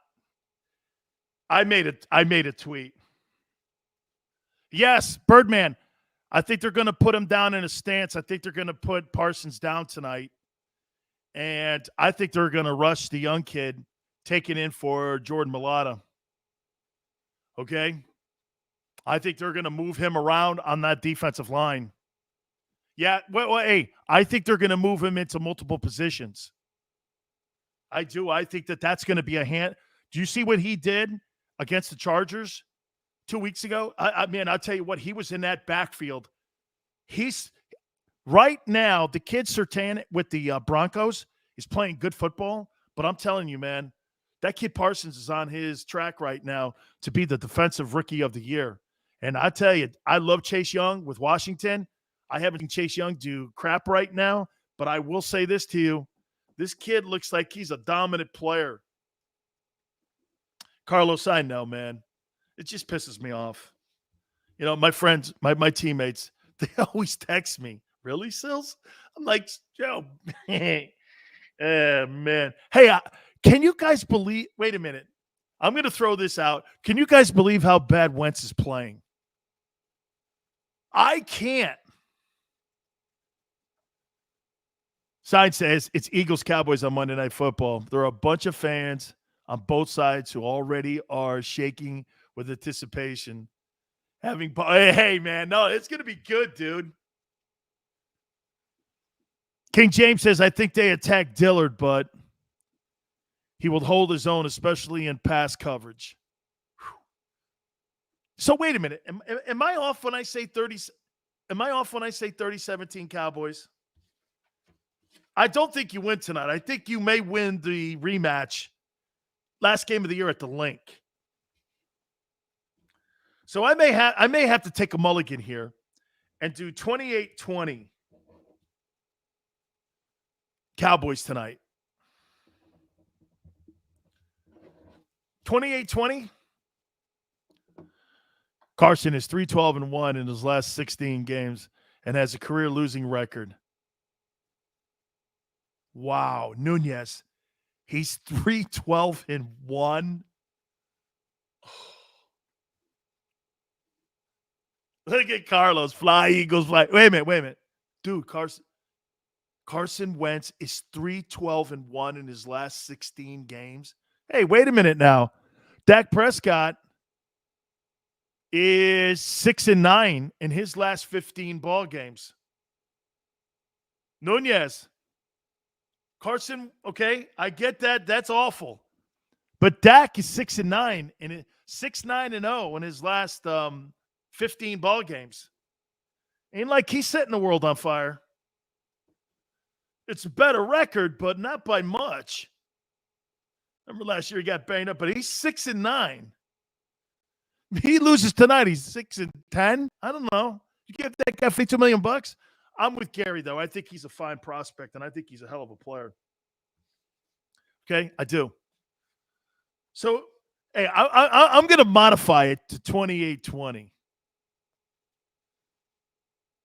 I made a tweet. Yes, Birdman. I think they're going to put him down in a stance. I think they're going to put Parsons down tonight. And I think they're going to rush the young kid taking in for Jordan Mailata. Okay? I think they're going to move him around on that defensive line. Yeah, well, hey, I think they're going to move him into multiple positions. I do. I think that's going to be a hand. Do you see what he did against the Chargers 2 weeks ago? I mean, I'll tell you what, he was in that backfield. He's right now, the kid Surtain with the Broncos is playing good football, but I'm telling you, man, that kid Parsons is on his track right now to be the defensive rookie of the year. And I tell you, I love Chase Young with Washington. I haven't seen Chase Young do crap right now, but I will say this to you. This kid looks like he's a dominant player. Carlos, I know, man. It just pisses me off. You know, my friends, my teammates, they always text me. Really, Sills? I'm like, Joe, man. Hey, can you guys believe – wait a minute. I'm going to throw this out. Can you guys believe how bad Wentz is playing? I can't. Sign says it's Eagles-Cowboys on Monday Night Football. There are a bunch of fans on both sides who already are shaking with anticipation. Hey, man, no, it's going to be good, dude. King James says, I think they attacked Dillard, but he will hold his own, especially in pass coverage. Whew. So wait a minute. Am I off when I say 30? Am I off when I say 30-17 Cowboys? I don't think you win tonight. I think you may win the rematch. Last game of the year at the Link. So I may have to take a mulligan here and do 28-20 Cowboys tonight. 28-20. Carson is 3-12-1 in his last 16 games and has a career losing record. Wow, Nunez. He's 3-12-1. Look at Carlos. Fly, Eagles, fly. Wait a minute. Dude, Carson Wentz is 3-12-1 in his last 16 games. Hey, wait a minute now. Dak Prescott is 6-9 in his last 15 ball games. Nunez. Carson, okay, I get that. That's awful. But Dak is 6-9 and 6-9-0 in his last 15 ball games. Ain't like he's setting the world on fire. It's a better record, but not by much. Remember last year he got banged up, but he's 6-9. He loses tonight. He's 6-10. I don't know. You give that guy $52 million. I'm with Garry, though. I think he's a fine prospect, and I think he's a hell of a player. Okay, I do. So, hey, I'm going to modify it to 28-20.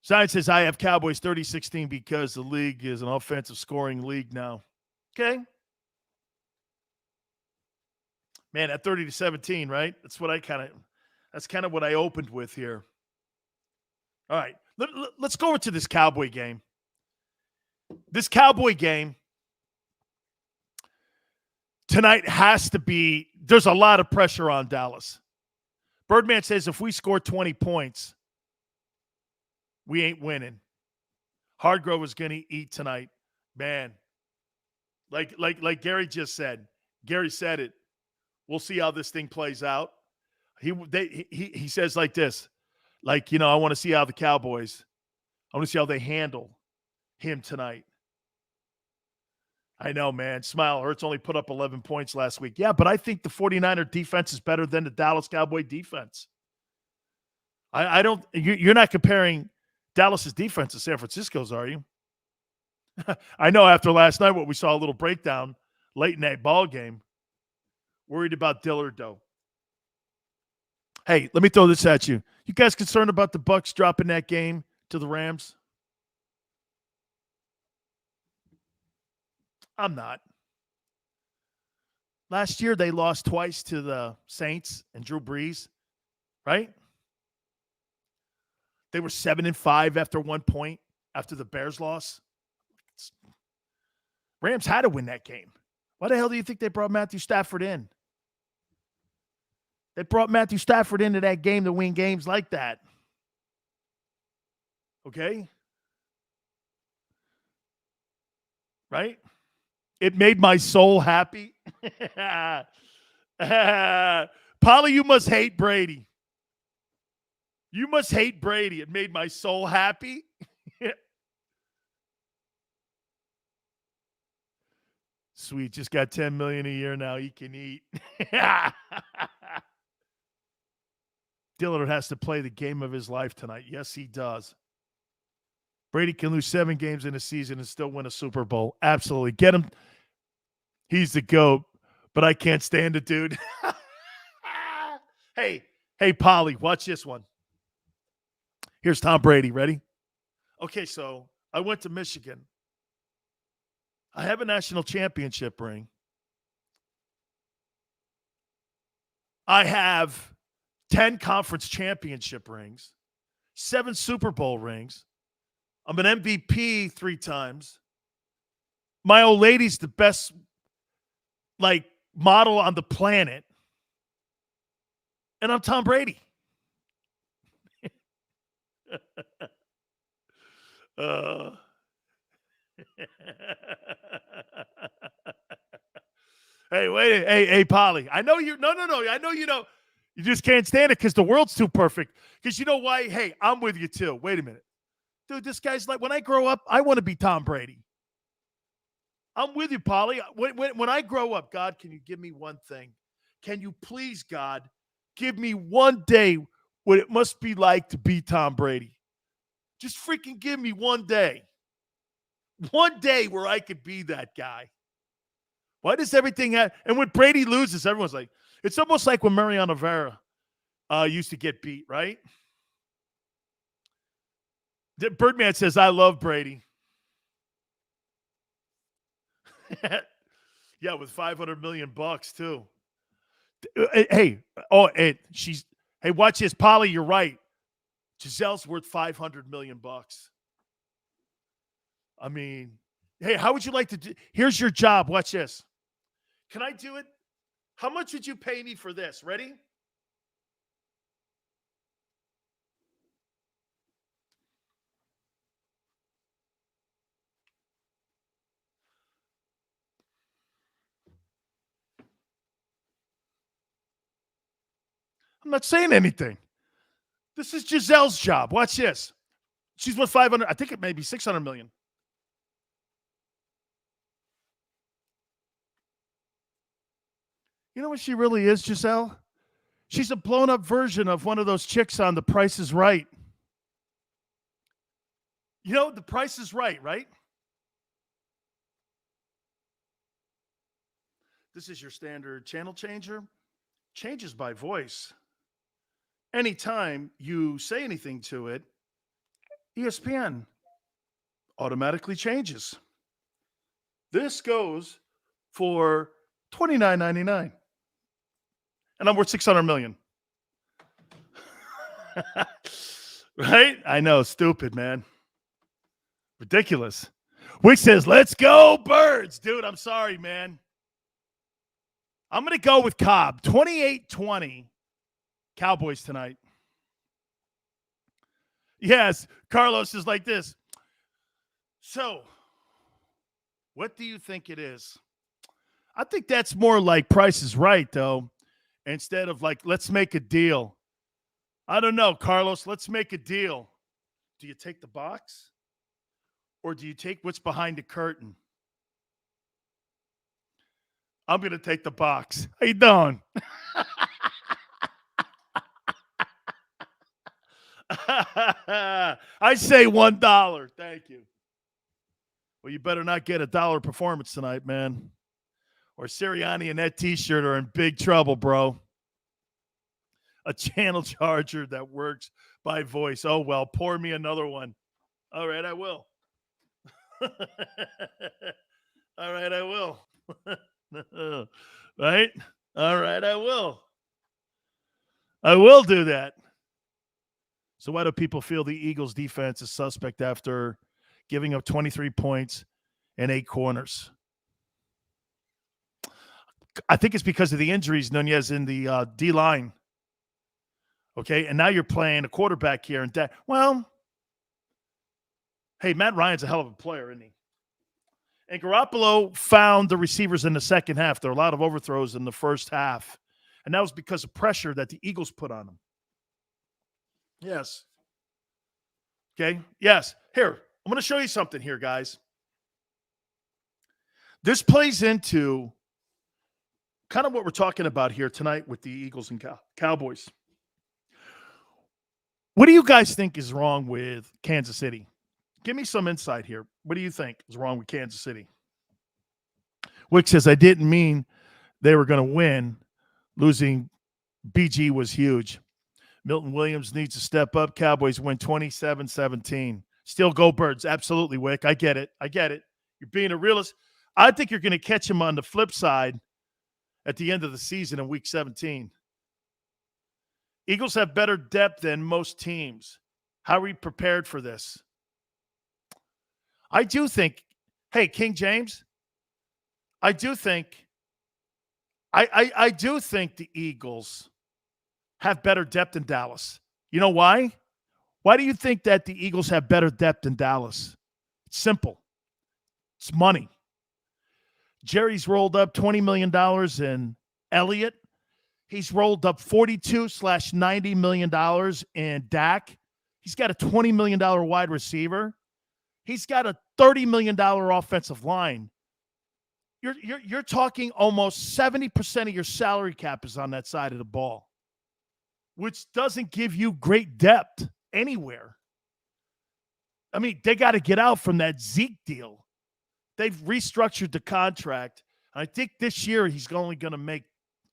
Science says I have Cowboys 30-16 because the league is an offensive scoring league now. Okay. Man, at 30-17, right? That's kind of what I opened with here. All right. Let's go over to this Cowboy game. This Cowboy game tonight has to be there's a lot of pressure on Dallas. Birdman says if we score 20 points, we ain't winning. Hardgrove is going to eat tonight. Man, like Garry just said. Garry said it. We'll see how this thing plays out. He says like this, like, you know, I want to see how the Cowboys, I want to see how they handle him tonight. I know, man. Smile. Hurts only put up 11 points last week. Yeah, but I think the 49er defense is better than the Dallas Cowboy defense. I don't – you're not comparing Dallas's defense to San Francisco's, are you? I know after last night what we saw, a little breakdown late in that ball game. Worried about Dillard, though. Hey, let me throw this at you. You guys concerned about the Bucs dropping that game to the Rams? I'm not. Last year, they lost twice to the Saints and Drew Brees, right? They were 7-5 after 1 point after the Bears loss. Rams had to win that game. Why the hell do you think they brought Matthew Stafford in? They brought Matthew Stafford into that game to win games like that. Okay? Right? It made my soul happy. Polly, you must hate Brady. You must hate Brady. It made my soul happy. Sweet, just got $10 million a year now. He can eat. Dillard has to play the game of his life tonight. Yes, he does. Brady can lose 7 games in a season and still win a Super Bowl. Absolutely. Get him. He's the GOAT, but I can't stand it, dude. Hey, Polly, watch this one. Here's Tom Brady. Ready? Okay, so I went to Michigan. I have a national championship ring. I have 10 conference championship rings, 7 Super Bowl rings. I'm an MVP 3 times. My old lady's the best, model on the planet. And I'm Tom Brady. Hey, Polly. I know you. No. I know you know. You just can't stand it because the world's too perfect. Because you know why? Hey, I'm with you too. Wait a minute. Dude, this guy's like, when I grow up, I want to be Tom Brady. I'm with you, Polly. When I grow up, God, can you give me one thing? Can you please, God, give me one day what it must be like to be Tom Brady? Just freaking give me one day. One day where I could be that guy. Why does everything have... And when Brady loses, everyone's like... It's almost like when Mariano Rivera used to get beat, right? Birdman says, I love Brady. Yeah, with $500 million too. Hey, watch this. Polly, you're right. Giselle's worth $500 million. I mean, hey, how would you like to do? Here's your job. Watch this. Can I do it? How much would you pay me for this? Ready? I'm not saying anything. This is Giselle's job. Watch this. She's worth 500. I think it may be 600 million. You know what she really is, Giselle? She's a blown-up version of one of those chicks on The Price is Right. You know, The Price is Right, right? This is your standard channel changer. Changes by voice. Anytime you say anything to it, ESPN automatically changes. This goes for $29.99. And I'm worth $600 million. Right? I know, stupid, man. Ridiculous. Wick says, let's go, Birds. Dude, I'm sorry, man. I'm going to go with Cobb. 28-20 Cowboys tonight. Yes, Carlos is like this. So, what do you think it is? I think that's more like Price is Right, though, instead of like, let's make a deal. I don't know, Carlos. Let's make a deal. Do you take the box or do you take what's behind the curtain? I'm going to take the box. How you doing? I say $1. Thank you. Well, you better not get $1 performance tonight, man. Or Sirianni and that T-shirt are in big trouble, bro. A channel charger that works by voice. Oh, well, pour me another one. All right, I will. All right, I will. Right? All right, I will. I will do that. So why do people feel the Eagles defense is suspect after giving up 23 points and 8 corners? I think it's because of the injuries, Nunez, in the D-line. Okay, and now you're playing a quarterback here. And well, hey, Matt Ryan's a hell of a player, isn't he? And Garoppolo found the receivers in the second half. There were a lot of overthrows in the first half. And that was because of pressure that the Eagles put on them. Yes. Okay, yes. Here, I'm going to show you something here, guys. This plays into kind of what we're talking about here tonight with the Eagles and Cowboys. What do you guys think is wrong with Kansas City? Give me some insight here. What do you think is wrong with Kansas City? Wick says, I didn't mean they were going to win. Losing BG was huge. Milton Williams needs to step up. Cowboys win 27-17. Still go Birds. Absolutely, Wick. I get it. You're being a realist. I think you're going to catch him on the flip side at the end of the season in Week 17. Eagles have better depth than most teams. How are we prepared for this? I do think, hey, King James, I do think the Eagles have better depth than Dallas. You know why? Why do you think that the Eagles have better depth than Dallas? It's simple. It's money. Jerry's rolled up $20 million in Elliott. He's rolled up $42/90 million in Dak. He's got a $20 million wide receiver. He's got a $30 million offensive line. You're talking almost 70% of your salary cap is on that side of the ball, which doesn't give you great depth anywhere. I mean, they got to get out from that Zeke deal. They've restructured the contract. I think this year he's only going to make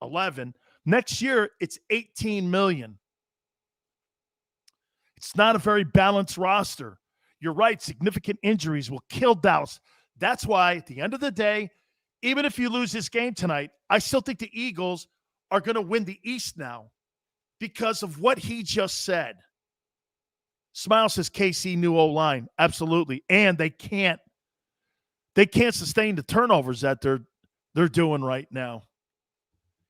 11. Next year, it's $18 million. It's not a very balanced roster. You're right, significant injuries will kill Dallas. That's why, at the end of the day, even if you lose this game tonight, I still think the Eagles are going to win the East now because of what he just said. Smile says KC new O-line. Absolutely. And they can't sustain the turnovers that they're doing right now.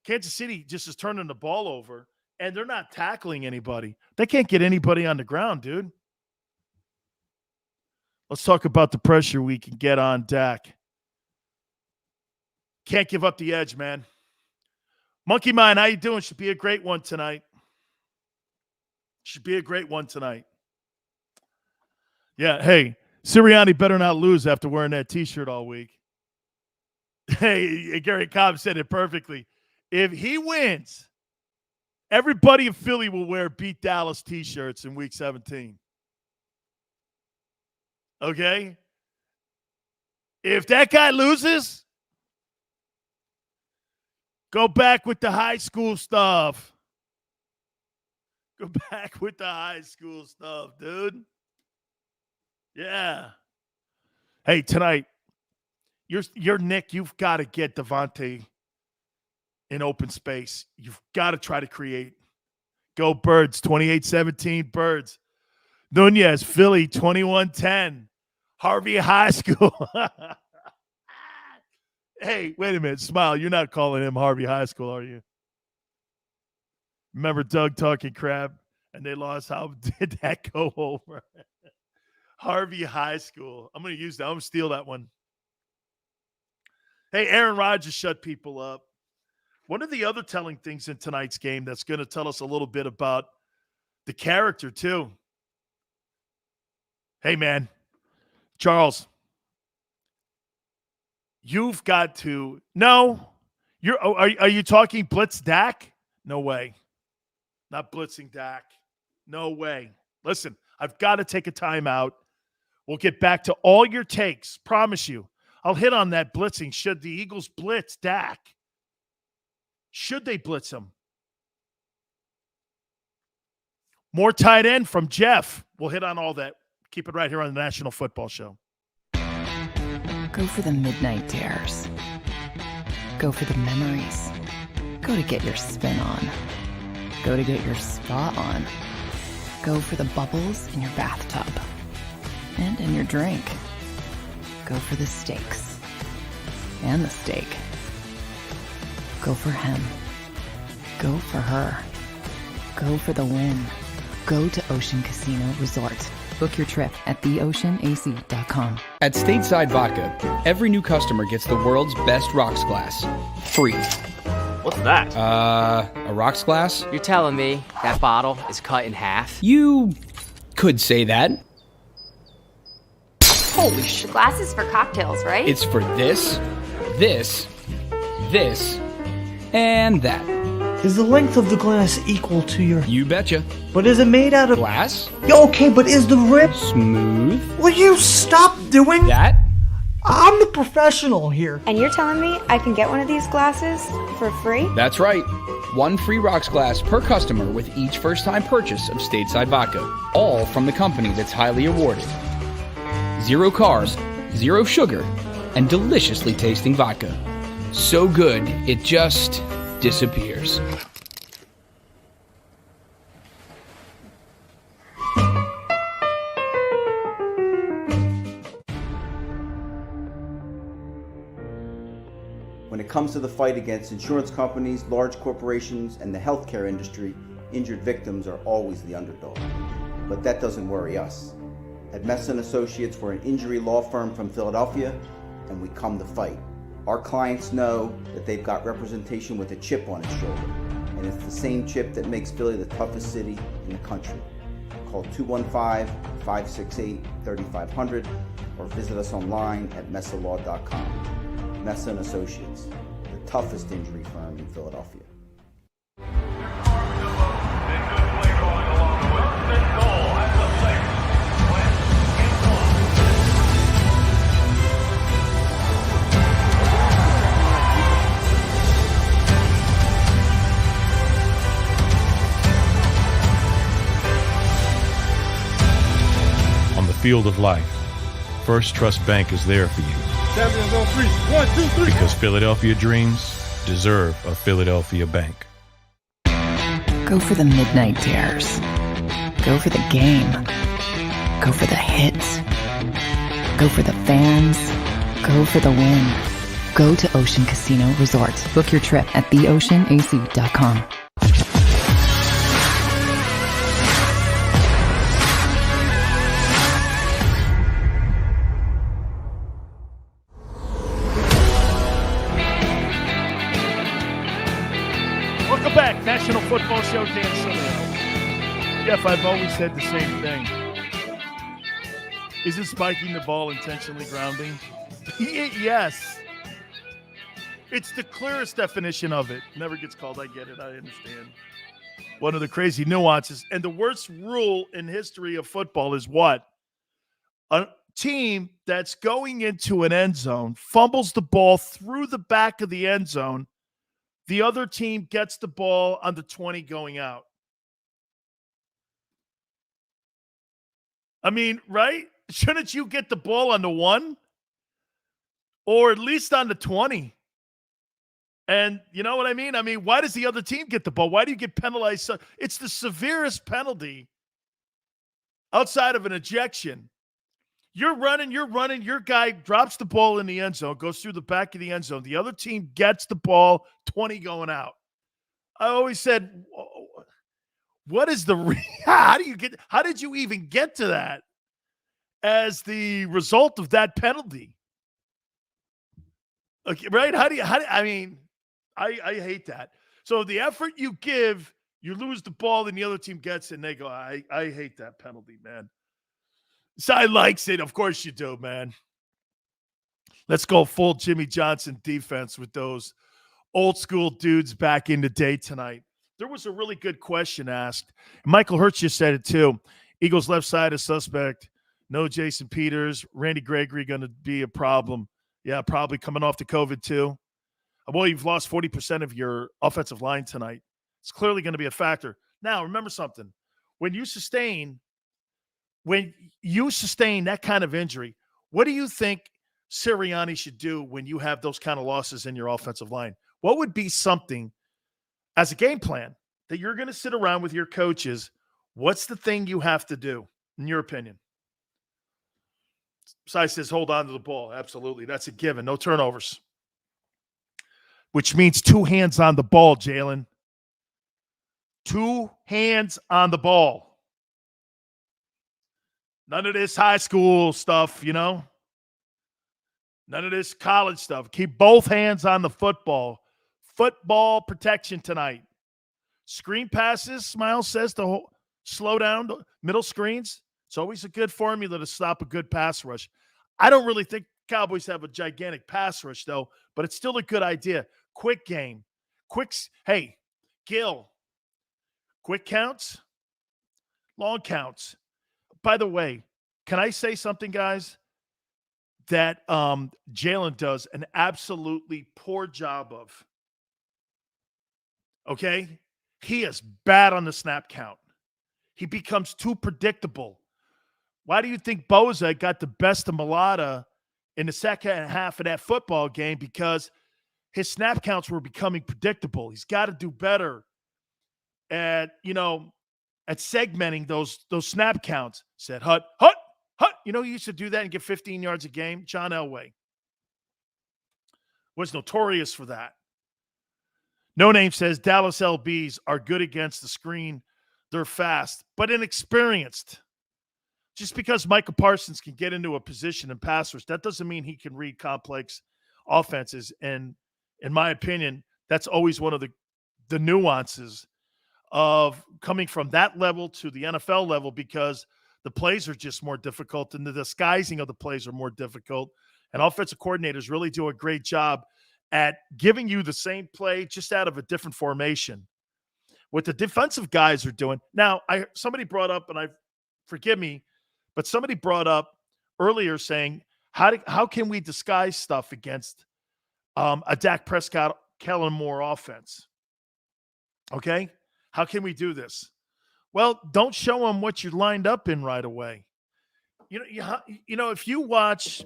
Kansas City just is turning the ball over, and they're not tackling anybody. They can't get anybody on the ground, dude. Let's talk about the pressure we can get on Dak. Can't give up the edge, man. Monkey Mind, how you doing? Should be a great one tonight. Yeah, hey, Sirianni better not lose after wearing that T-shirt all week. Hey, Gary Cobb said it perfectly. If he wins, everybody in Philly will wear Beat Dallas T-shirts in Week 17. Okay? If that guy loses, go back with the high school stuff. Go back with the high school stuff, dude. Yeah. Hey, tonight, you're Nick. You've got to get Devontae in open space. You've got to try to create. Go Birds, 28-17 Birds. Nunez, Philly, 21-10. Harvey High School. Hey, wait a minute. Smile. You're not calling him Harvey High School, are you? Remember Doug talking crap and they lost? How did that go over? Harvey High School. I'm going to use that. I'm going to steal that one. Hey, Aaron Rodgers shut people up. One of the other telling things in tonight's game that's going to tell us a little bit about the character, too. Hey, man. Charles, you've got to – no. Are you talking blitz Dak? No way. Not blitzing Dak. No way. Listen, I've got to take a timeout. We'll get back to all your takes. Promise you. I'll hit on that blitzing. Should the Eagles blitz Dak? Should they blitz him? More tight end from Jeff. We'll hit on all that. Keep it right here on the National Football Show. Go for the midnight dares. Go for the memories. Go to get your spin on. Go to get your spot on. Go for the bubbles in your bathtub and in your drink. Go for the stakes and the steak. Go for him. Go for her. Go for the win. Go to Ocean Casino Resort. Book your trip at theoceanac.com. At Stateside Vodka, every new customer gets the world's best rocks glass. Free. What's that? A rocks glass? You're telling me that bottle is cut in half? You could say that. Holy shit. Glasses for cocktails, right? It's for this, and that. Is the length of the glass equal to your... You betcha. But is it made out of... Glass? Yeah, okay, but is the rib... Smooth? Will you stop doing... That? I'm the professional here. And you're telling me I can get one of these glasses for free? That's right. One free rocks glass per customer with each first-time purchase of Stateside Vodka. All from the company that's highly awarded. 0 carbs, 0 sugar, and deliciously tasting vodka. So good, it just disappears. When it comes to the fight against insurance companies, large corporations, and the healthcare industry, injured victims are always the underdog. But that doesn't worry us. At Messon Associates, we're an injury law firm from Philadelphia, and we come to fight. Our clients know that they've got representation with a chip on its shoulder, and it's the same chip that makes Philly the toughest city in the country. Call 215-568-3500 or visit us online at messalaw.com. Messon Associates, the toughest injury firm in Philadelphia. Field of life, First Trust Bank is there for you. Champions on 3. 1, 2, 3. Because Philadelphia dreams deserve a Philadelphia bank. Go for the midnight dares. Go for the game. Go for the hits. Go for the fans. Go for the win. Go to Ocean Casino Resort. Book your trip at theoceanac.com. Welcome back. National Football Show, Dan Sileo. Jeff, I've always said the same thing. Isn't spiking the ball intentionally grounding? Yes. It's the clearest definition of it. Never gets called. I get it. I understand. One of the crazy nuances. And the worst rule in history of football is what? A team that's going into an end zone fumbles the ball through the back of the end zone. The other team gets the ball on the 20 going out. I mean, right? Shouldn't you get the ball on the 1? Or at least on the 20? And you know what I mean? I mean, why does the other team get the ball? Why do you get penalized? It's the severest penalty outside of an ejection. You're running. Your guy drops the ball in the end zone, goes through the back of the end zone. The other team gets the ball, 20 going out. I always said, what is how did you even get to that as the result of that penalty? Okay, right? I hate that. So the effort you give, you lose the ball, then the other team gets it, and they go, I hate that penalty, man. Side likes it. Of course you do, man. Let's go full Jimmy Johnson defense with those old school dudes back in the day tonight. There was a really good question asked. Michael Hurts just said it too. Eagles left side is suspect. No Jason Peters. Randy Gregory going to be a problem. Yeah, probably coming off the COVID too. Well, you've lost 40% of your offensive line tonight. It's clearly going to be a factor. Now, remember something. When you sustain that kind of injury, what do you think Sirianni should do when you have those kind of losses in your offensive line? What would be something as a game plan that you're going to sit around with your coaches? What's the thing you have to do, in your opinion? Sai says, hold on to the ball. Absolutely. That's a given. No turnovers. Which means 2 hands on the ball, Jalen. 2 hands on the ball. None of this high school stuff, None of this college stuff. Keep both hands on the football. Football protection tonight. Screen passes, Smiles says, to slow down the middle screens. It's always a good formula to stop a good pass rush. I don't really think Cowboys have a gigantic pass rush, though, but it's still a good idea. Quick game. Hey, Gil. Quick counts, long counts. By the way, can I say something, guys, that Jalen does an absolutely poor job of? Okay? He is bad on the snap count. He becomes too predictable. Why do you think Boza got the best of Mulata in the second half of that football game? Because his snap counts were becoming predictable. He's got to do better at segmenting those snap counts. Said hut. He used to do that and get 15 yards a game. John Elway was notorious for that. No Name says Dallas LBs are good against the screen. They're fast, but inexperienced. Just because Micah Parsons can get into a position and pass rush, that doesn't mean he can read complex offenses. And in my opinion, that's always one of the nuances of coming from that level to the NFL level, because the plays are just more difficult and the disguising of the plays are more difficult. And offensive coordinators really do a great job at giving you the same play just out of a different formation. What the defensive guys are doing. Now, somebody brought up, and forgive me, but somebody brought up earlier saying, how can we disguise stuff against a Dak Prescott, Kellen Moore offense? Okay? How can we do this? Well, don't show them what you're lined up in right away. If you watch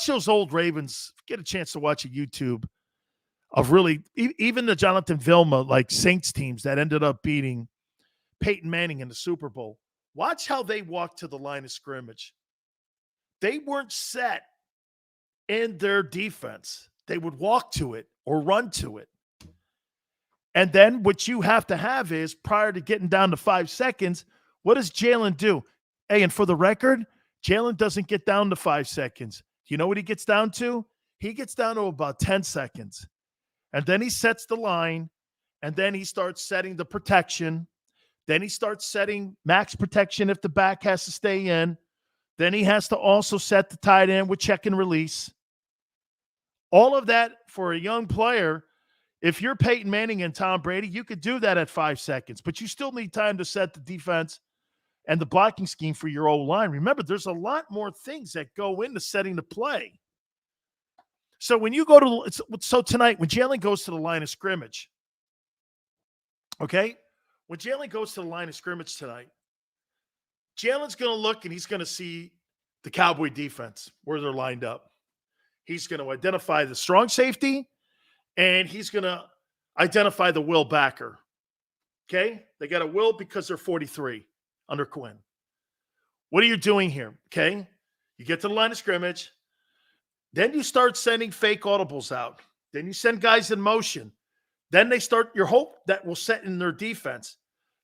those old Ravens, get a chance to watch a YouTube of really, even the Jonathan Vilma, like Saints teams that ended up beating Peyton Manning in the Super Bowl. Watch how they walked to the line of scrimmage. They weren't set in their defense. They would walk to it or run to it. And then what you have to have is, prior to getting down to 5 seconds, what does Jalen do? Hey, and for the record, Jalen doesn't get down to 5 seconds. You know what he gets down to? He gets down to about 10 seconds. And then he sets the line, and then he starts setting the protection. Then he starts setting max protection if the back has to stay in. Then he has to also set the tight end with check and release. All of that for a young player. If you're Peyton Manning and Tom Brady, you could do that at 5 seconds, but you still need time to set the defense and the blocking scheme for your O-line. Remember, there's a lot more things that go into setting the play. So when you go to tonight, when Jalen goes to the line of scrimmage, okay? When Jalen goes to the line of scrimmage tonight, Jalen's going to look and he's going to see the Cowboy defense, where they're lined up. He's going to identify the strong safety, and he's going to identify the will backer. Okay? They got a will because they're 43 under Quinn. What are you doing here? Okay? You get to the line of scrimmage. Then you start sending fake audibles out. Then you send guys in motion. Then they start your hope that will set in their defense.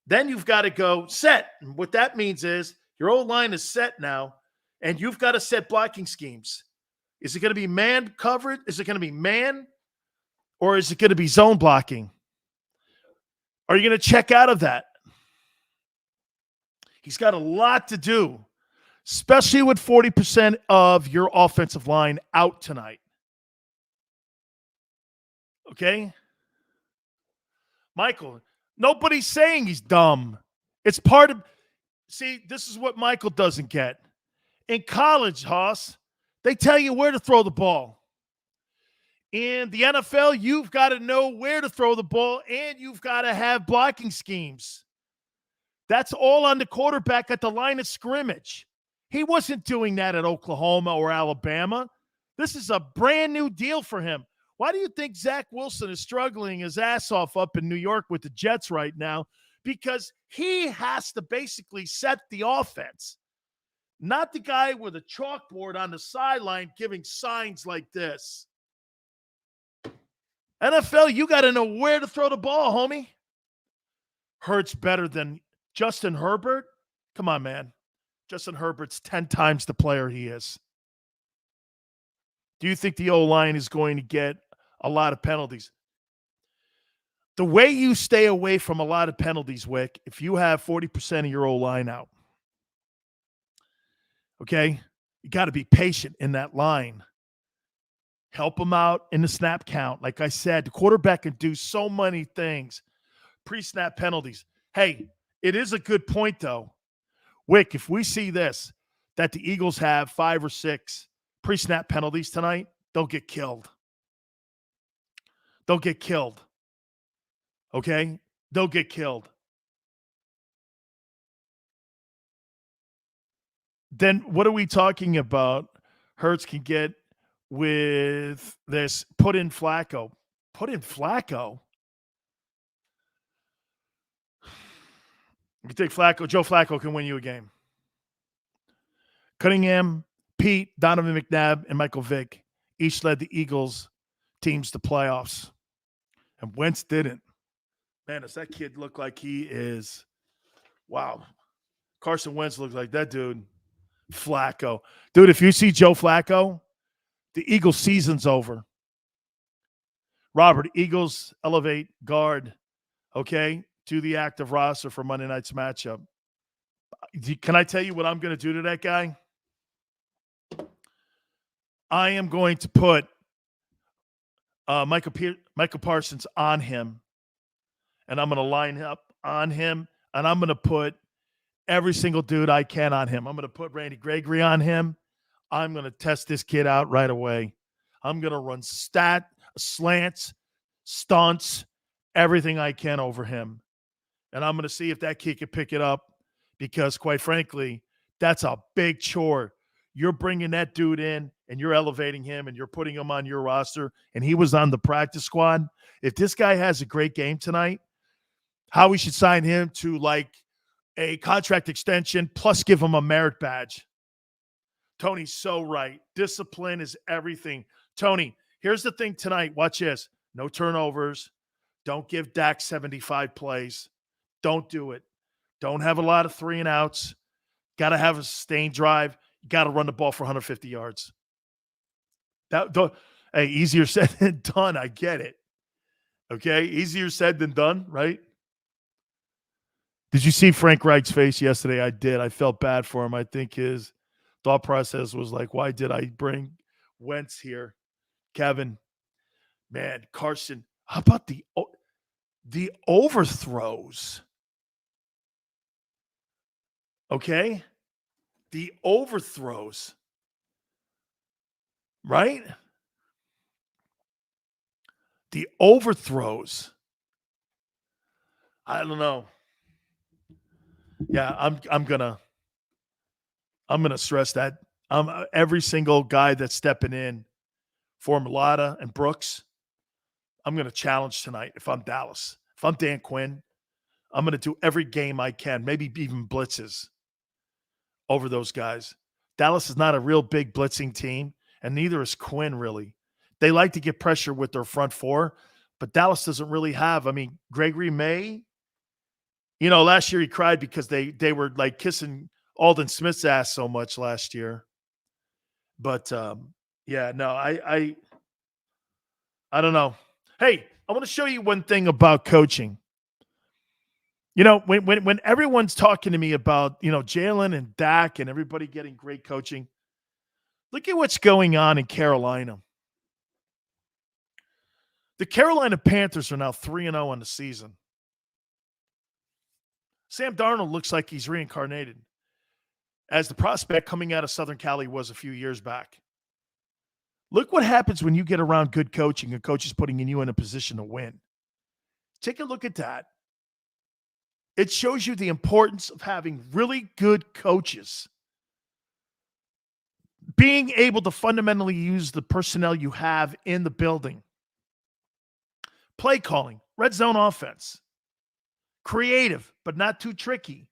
Then you've got to go set. And what that means is your old line is set now, and you've got to set blocking schemes. Is it going to be man coverage? Is it going to be man? Or is it going to be zone blocking? Are you going to check out of that? He's got a lot to do, especially with 40% of your offensive line out tonight. Okay? Michael, nobody's saying he's dumb. It's part of – see, this is what Michael doesn't get. In college, Haas, they tell you where to throw the ball. In the NFL, you've got to know where to throw the ball, and you've got to have blocking schemes. That's all on the quarterback at the line of scrimmage. He wasn't doing that at Oklahoma or Alabama. This is a brand new deal for him. Why do you think Zach Wilson is struggling his ass off up in New York with the Jets right now? Because he has to basically set the offense. Not the guy with a chalkboard on the sideline giving signs like this. NFL, you got to know where to throw the ball, homie. Hurts better than Justin Herbert? Come on, man. Justin Herbert's 10 times the player he is. Do you think the O-line is going to get a lot of penalties? The way you stay away from a lot of penalties, Wick, if you have 40% of your O-line out, okay, you got to be patient in that line. Help them out in the snap count. Like I said, the quarterback can do so many things. Pre-snap penalties. Hey, it is a good point, though. Wick, if we see this, that the Eagles have 5 or 6 pre-snap penalties tonight, they'll get killed. They'll get killed. Okay? They'll get killed. Then what are we talking about? Hurts can get with this. Put in Flacco. Put in Flacco? You take Flacco. Joe Flacco can win you a game. Cunningham, Pete, Donovan McNabb, and Michael Vick each led the Eagles teams to playoffs. And Wentz didn't. Man, does that kid look like he is – wow. Carson Wentz looks like that dude. Flacco. Dude, if you see Joe Flacco, the Eagles season's over. Robert, Eagles elevate guard, okay, to the active roster for Monday night's matchup. Can I tell you what I'm going to do to that guy? I am going to put Michael Parsons on him, and I'm going to line up on him, and I'm going to put every single dude I can on him. I'm going to put Randy Gregory on him. I'm going to test this kid out right away. I'm going to run slants, stunts, everything I can over him. And I'm going to see if that kid can pick it up because, quite frankly, that's a big chore. You're bringing that dude in and you're elevating him and you're putting him on your roster, and he was on the practice squad. If this guy has a great game tonight, Howie should sign him to like a contract extension plus give him a merit badge. Tony's so right. Discipline is everything. Tony, here's the thing tonight. Watch this. No turnovers. Don't give Dak 75 plays. Don't do it. Don't have a lot of 3 and outs. Got to have a sustained drive. You got to run the ball for 150 yards. Hey, easier said than done. I get it. Okay? Easier said than done, right? Did you see Frank Reich's face yesterday? I did. I felt bad for him. I think his thought process was like, why did I bring Wentz here? Kevin, man, Carson, how about the overthrows? Okay? The overthrows. Right? The overthrows. I don't know. Yeah, I'm gonna stress that. Every single guy that's stepping in for Mulata and Brooks, I'm gonna challenge tonight. If I'm Dallas, if I'm Dan Quinn, I'm gonna do every game I can, maybe even blitzes over those guys. Dallas is not a real big blitzing team, and neither is Quinn, really. They like to get pressure with their front four, but Dallas doesn't really have. I mean, Gregory May, last year he cried because they were like kissing Alden Smith's ass so much last year. But, yeah, no, I don't know. Hey, I want to show you one thing about coaching. When everyone's talking to me about, Jalen and Dak and everybody getting great coaching, look at what's going on in Carolina. The Carolina Panthers are now 3-0 on the season. Sam Darnold looks like he's reincarnated as the prospect coming out of Southern Cali was a few years back. Look what happens when you get around good coaching and coaches putting you in a position to win. Take a look at that. It shows you the importance of having really good coaches. Being able to fundamentally use the personnel you have in the building. Play calling, red zone offense. Creative, but not too tricky.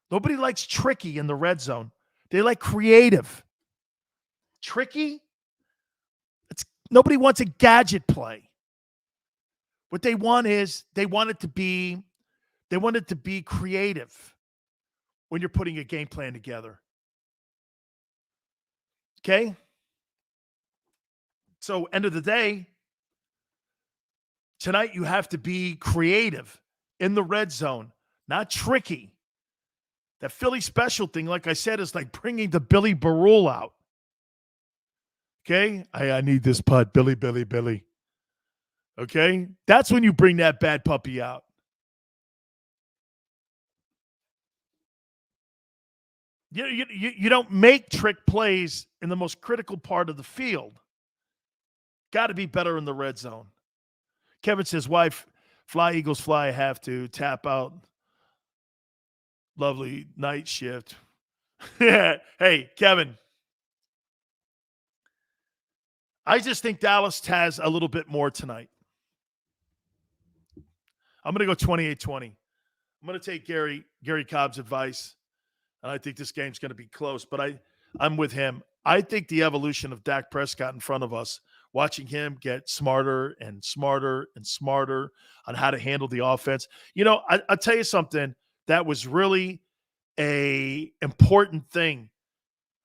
Nobody likes tricky in the red zone. They like creative. Tricky? Nobody wants a gadget play. What they want is they want it to be creative when you're putting a game plan together. Okay? So, end of the day, tonight you have to be creative in the red zone, not tricky. That Philly special thing, like I said, is like bringing the Billy Barule out. Okay? I need this putt, Billy. Okay? That's when you bring that bad puppy out. You don't make trick plays in the most critical part of the field. Got to be better in the red zone. Kevin says, wife, fly Eagles fly, have to tap out. Lovely night shift. Hey, Kevin. I just think Dallas has a little bit more tonight. I'm going to go 28-20. I'm going to take Garry Cobb's advice, and I think this game's going to be close, but I'm with him. I think the evolution of Dak Prescott in front of us, watching him get smarter and smarter and smarter on how to handle the offense. I'll tell you something that was really a important thing.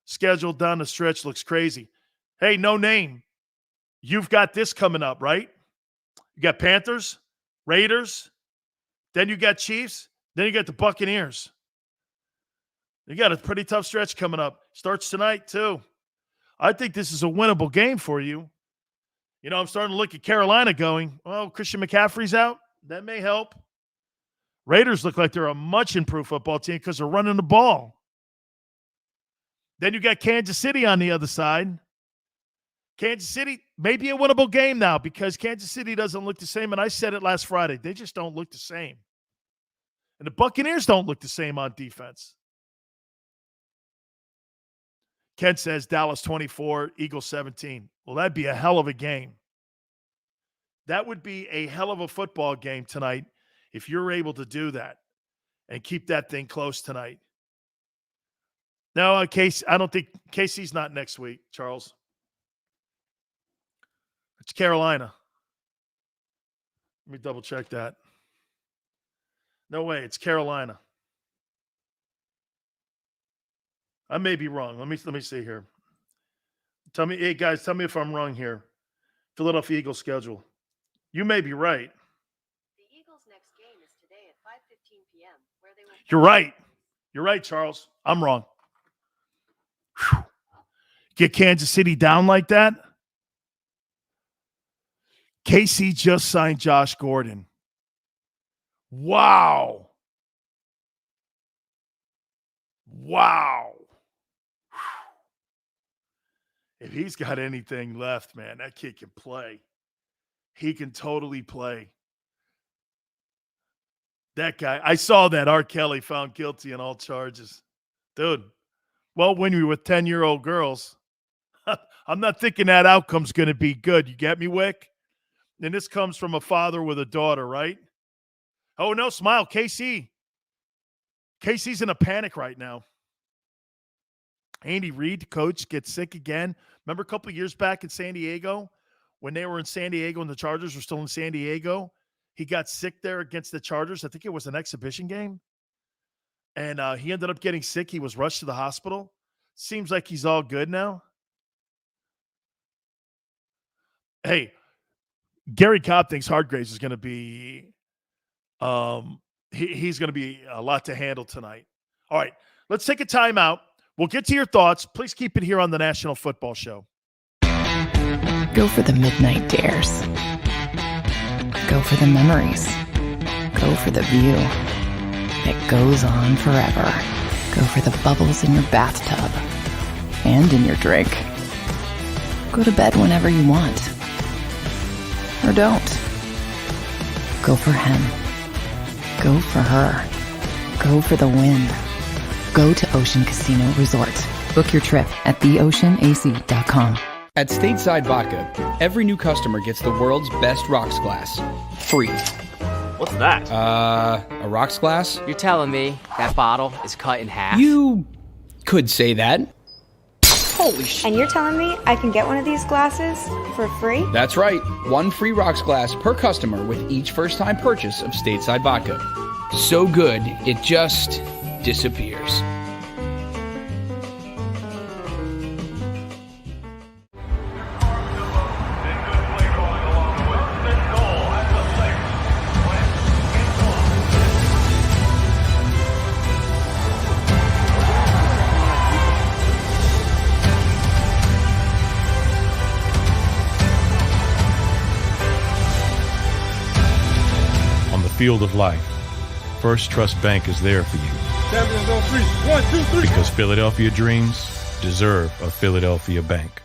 Schedule down the stretch looks crazy. Hey, no name. You've got this coming up, right? You got Panthers, Raiders, then you got Chiefs, then you got the Buccaneers. You got a pretty tough stretch coming up. Starts tonight, too. I think this is a winnable game for you. I'm starting to look at Carolina going, well, Christian McCaffrey's out. That may help. Raiders look like they're a much improved football team because they're running the ball. Then you got Kansas City on the other side. Kansas City may be a winnable game now because Kansas City doesn't look the same, and I said it last Friday. They just don't look the same. And the Buccaneers don't look the same on defense. Ken says Dallas 24, Eagles 17. Well, that'd be a hell of a game. That would be a hell of a football game tonight if you're able to do that and keep that thing close tonight. No, I don't think KC's not next week, Charles. It's Carolina. Let me double check that. No way, it's Carolina. I may be wrong. Let me see here. Tell me, hey guys, tell me if I'm wrong here. Philadelphia Eagles schedule. You may be right. The Eagles' next game is today at 5:15 p.m. where they will. You're right. You're right, Charles. I'm wrong. Whew. Get Kansas City down like that. KC just signed Josh Gordon. Wow. If he's got anything left, man, that kid can play. He can totally play. That guy, I saw that R. Kelly found guilty on all charges. Dude, well, when you're with 10-year-old girls, I'm not thinking that outcome's going to be good. You get me, Wick? And this comes from a father with a daughter, right? Oh, no, smile. KC's in a panic right now. Andy Reid, coach, gets sick again. Remember a couple of years back in San Diego when they were in San Diego and the Chargers were still in San Diego? He got sick there against the Chargers. I think it was an exhibition game. And he ended up getting sick. He was rushed to the hospital. Seems like he's all good now. Hey, Garry Cobb thinks Hargraves is going to be he's going to be a lot to handle tonight. All right, let's take a timeout. We'll get to your thoughts. Please keep it here on the National Football Show. Go for the midnight dares. Go for the memories. Go for the view that goes on forever. Go for the bubbles in your bathtub and in your drink. Go to bed whenever you want. Or don't. Go for him. Go for her. Go for the win. Go to Ocean Casino Resort. Book your trip at theoceanac.com. At Stateside Vodka, every new customer gets the world's best rocks glass. Free. What's that? A rocks glass? You're telling me that bottle is cut in half? You could say that. Holy shit. And you're telling me I can get one of these glasses for free? That's right. One free rocks glass per customer with each first-time purchase of Stateside Vodka. So good, it just disappears. Field of life, First Trust Bank is there for you. Champions on 3. 1, 2, 3. Because Philadelphia dreams deserve a Philadelphia bank.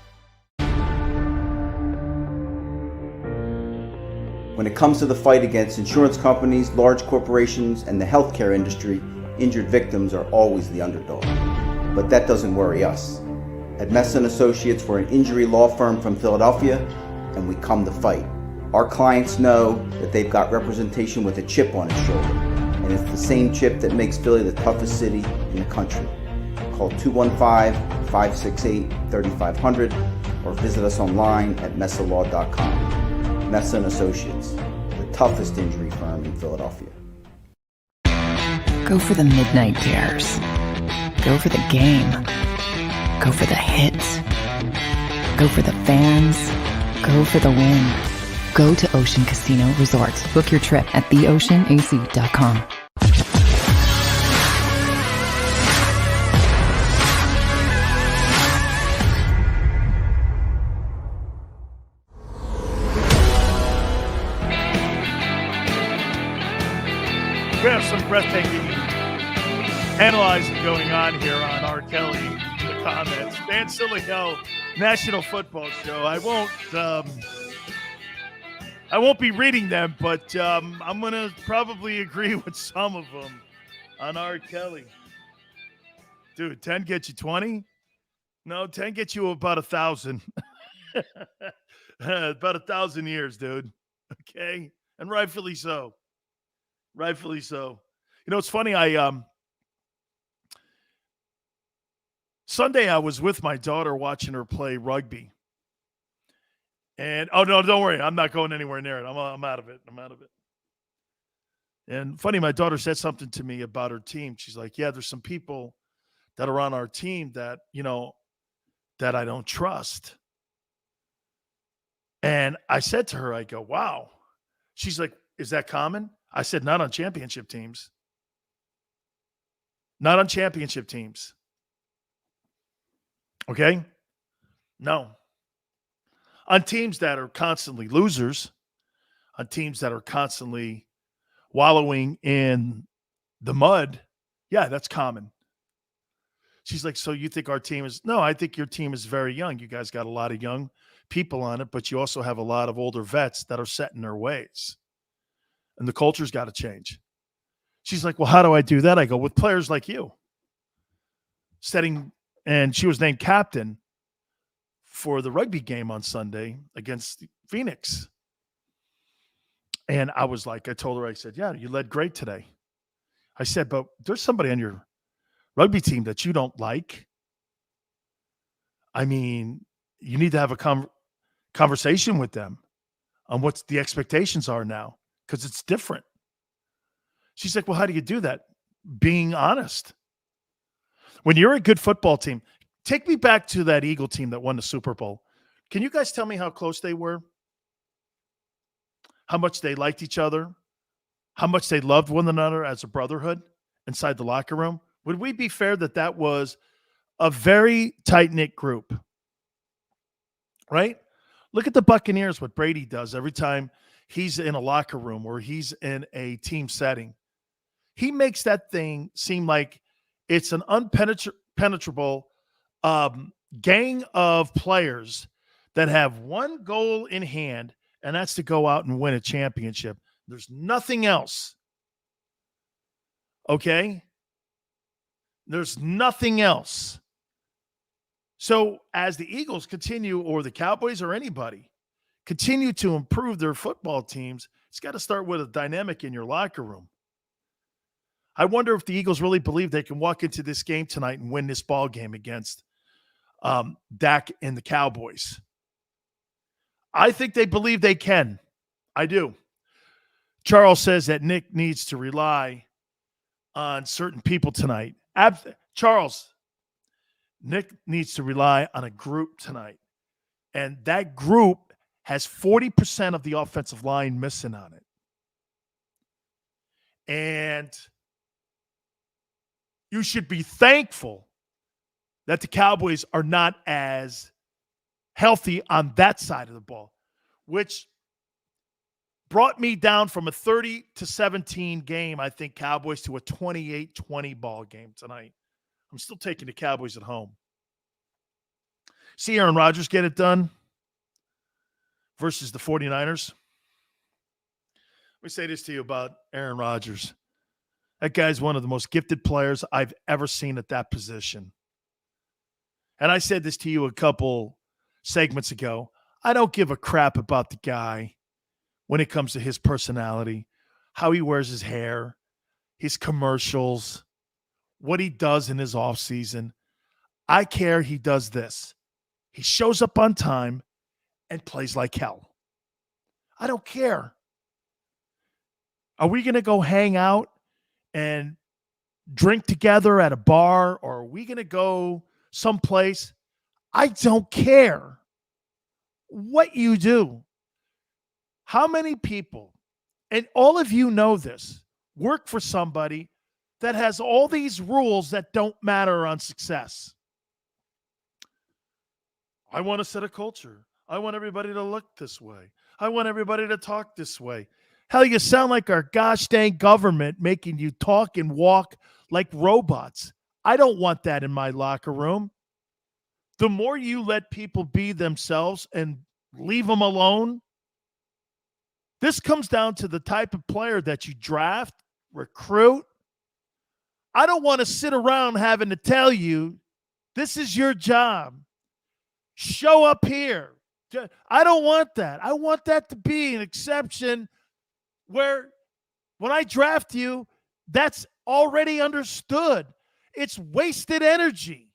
When it comes to the fight against insurance companies, large corporations, and the healthcare industry, injured victims are always the underdog. But that doesn't worry us. At Messa & Associates, we're an injury law firm from Philadelphia, and we come to fight. Our clients know that they've got representation with a chip on its shoulder, and it's the same chip that makes Philly the toughest city in the country. Call 215-568-3500 or visit us online at messalaw.com. Messa & Associates, the toughest injury firm in Philadelphia. Go for the midnight dares. Go for the game. Go for the hits. Go for the fans. Go for the win. Go to Ocean Casino Resort. Book your trip at theoceanac.com. We have some breathtaking analyzing going on here on R. Kelly in the comments. Dan Sileo, National Football Show. I won't be reading them, but I'm going to probably agree with some of them on R. Kelly. Dude, 10 gets you 20? No, 10 gets you about 1,000. About 1,000 years, dude. Okay? And rightfully so. Rightfully so. You know, it's funny. Sunday I was with my daughter watching her play rugby. And, oh, no, don't worry. I'm not going anywhere near it. I'm out of it. And funny, my daughter said something to me about her team. She's like, yeah, there's some people that are on our team that, that I don't trust. And I said to her, I go, wow. She's like, is that common? I said, not on championship teams. Not on championship teams. Okay? No. On teams that are constantly losers, on teams that are constantly wallowing in the mud, yeah, that's common. She's like, so you think our team is... No, I think your team is very young. You guys got a lot of young people on it, but you also have a lot of older vets that are set in their ways. And the culture's got to change. She's like, well, how do I do that? I go, with players like you. And she was named captain for the rugby game on Sunday against Phoenix. And I was like, I told her, I said, yeah, you led great today. I said, but there's somebody on your rugby team that you don't like. I mean, you need to have a conversation with them on what the expectations are now, because it's different. She's like, well, how do you do that? Being honest. When you're a good football team, take me back to that Eagle team that won the Super Bowl. Can you guys tell me how close they were? How much they liked each other? How much they loved one another as a brotherhood inside the locker room? Would we be fair that that was a very tight-knit group? Right? Look at the Buccaneers, what Brady does every time he's in a locker room or he's in a team setting. He makes that thing seem like it's an unpenetrable gang of players that have one goal in hand, and that's to go out and win a championship. There's nothing else. Okay? There's nothing else. So as the Eagles continue, or the Cowboys or anybody, continue to improve their football teams, it's got to start with a dynamic in your locker room. I wonder if the Eagles really believe they can walk into this game tonight and win this ball game against Dak and the Cowboys. I think they believe they can. I do. Charles says that Nick needs to rely on certain people tonight. Charles, Nick needs to rely on a group tonight. And that group has 40% of the offensive line missing on it. And you should be thankful that the Cowboys are not as healthy on that side of the ball, which brought me down from a 30-17 game, I think, Cowboys, to a 28-20 ball game tonight. I'm still taking the Cowboys at home. See Aaron Rodgers get it done versus the 49ers. Let me say this to you about Aaron Rodgers. That guy's one of the most gifted players I've ever seen at that position. And I said this to you a couple segments ago. I don't give a crap about the guy when it comes to his personality, how he wears his hair, his commercials, what he does in his offseason. I care he does this. He shows up on time and plays like hell. I don't care. Are we going to go hang out and drink together at a bar, or are we going to go someplace? I don't care what you do. How many people, and all of you know this, work for somebody that has all these rules that don't matter on success? I want to set a culture. I want everybody to look this way. I want everybody to talk this way. Hell, you sound like our gosh dang government making you talk and walk like robots. I don't want that in my locker room. The more you let people be themselves and leave them alone, this comes down to the type of player that you draft, recruit. I don't want to sit around having to tell you, this is your job. Show up here. I don't want that. I want that to be an exception where when I draft you, that's already understood. It's wasted energy.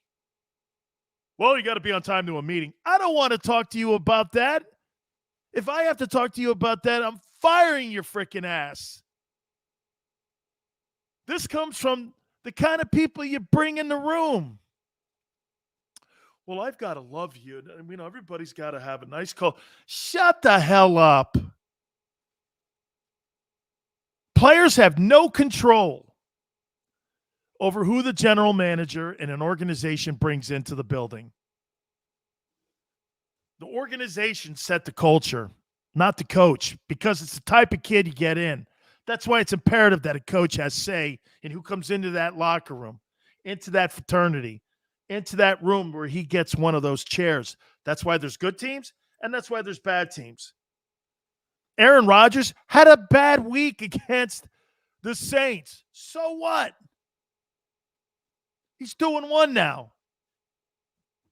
Well, you got to be on time to a meeting. I don't want to talk to you about that. If I have to talk to you about that, I'm firing your freaking ass. This comes from the kind of people you bring in the room. Well, I've got to love you. You know, everybody's got to have a nice call. Shut the hell up. Players have no control over who the general manager in an organization brings into the building. The organization set the culture, not the coach, because it's the type of kid you get in. That's why it's imperative that a coach has say in who comes into that locker room, into that fraternity, into that room where he gets one of those chairs. That's why there's good teams, and that's why there's bad teams. Aaron Rodgers had a bad week against the Saints. So what? He's 2-1 now.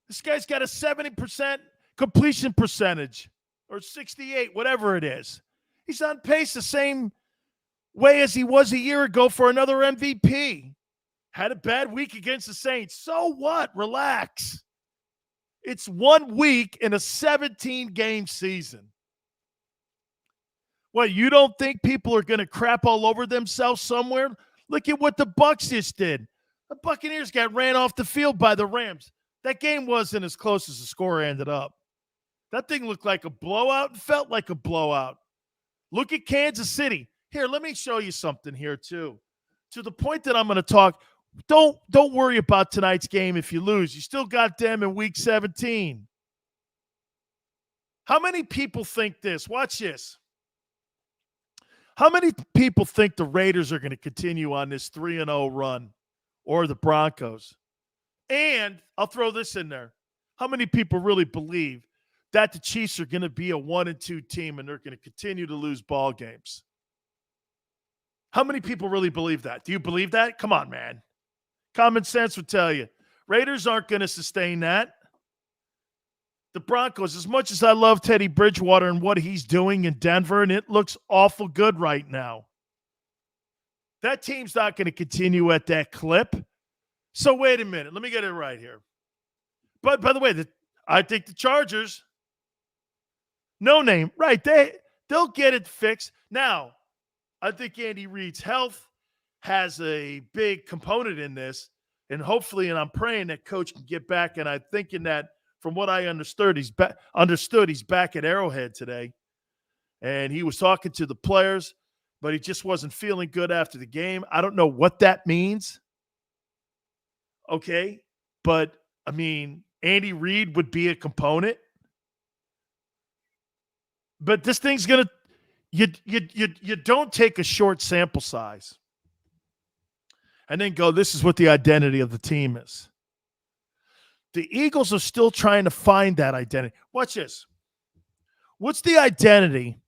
This guy's got a 70% completion percentage, or 68, whatever it is. He's on pace the same way as he was a year ago for another MVP. Had a bad week against the Saints. So what? Relax. It's 1 week in a 17-game season. What, you don't think people are going to crap all over themselves somewhere? Look at what the Bucs just did. The Buccaneers got ran off the field by the Rams. That game wasn't as close as the score ended up. That thing looked like a blowout and felt like a blowout. Look at Kansas City. Here, let me show you something here too. To the point that I'm going to talk, don't worry about tonight's game if you lose. You still got them in week 17. How many people think this? Watch this. How many people think the Raiders are going to continue on this 3-0 run, or the Broncos? And I'll throw this in there. How many people really believe that the Chiefs are going to be a 1-2 team and they're going to continue to lose ball games? How many people really believe that? Do you believe that? Come on, man. Common sense would tell you. Raiders aren't going to sustain that. The Broncos, as much as I love Teddy Bridgewater and what he's doing in Denver, and it looks awful good right now, that team's not going to continue at that clip. So wait a minute. Let me get it right here. But by the way, I think the Chargers, no name, right, they'll get it fixed. Now, I think Andy Reid's health has a big component in this, and hopefully, and I'm praying that coach can get back, and I'm thinking that from what I understood, he's back at Arrowhead today, and he was talking to the players, but he just wasn't feeling good after the game. I don't know what that means. Okay, but I mean, Andy Reid would be a component, but this thing's gonna. You don't take a short sample size and then go, this is what the identity of the team is. The Eagles are still trying to find that identity. Watch this. What's the identity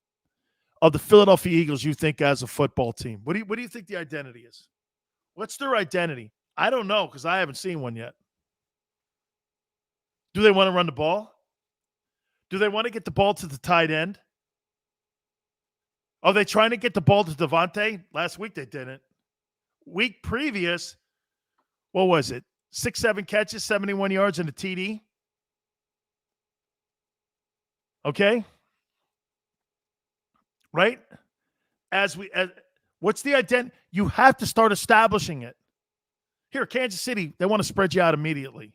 of the Philadelphia Eagles, you think, as a football team? What do you think the identity is? What's their identity? I don't know, because I haven't seen one yet. Do they want to run the ball? Do they want to get the ball to the tight end? Are they trying to get the ball to Devontae? Last week they didn't. Week previous, what was it? 6-7 catches, 71 yards, and a TD. Okay? Right? What's the identity? You have to start establishing it. Here, Kansas City, they want to spread you out immediately.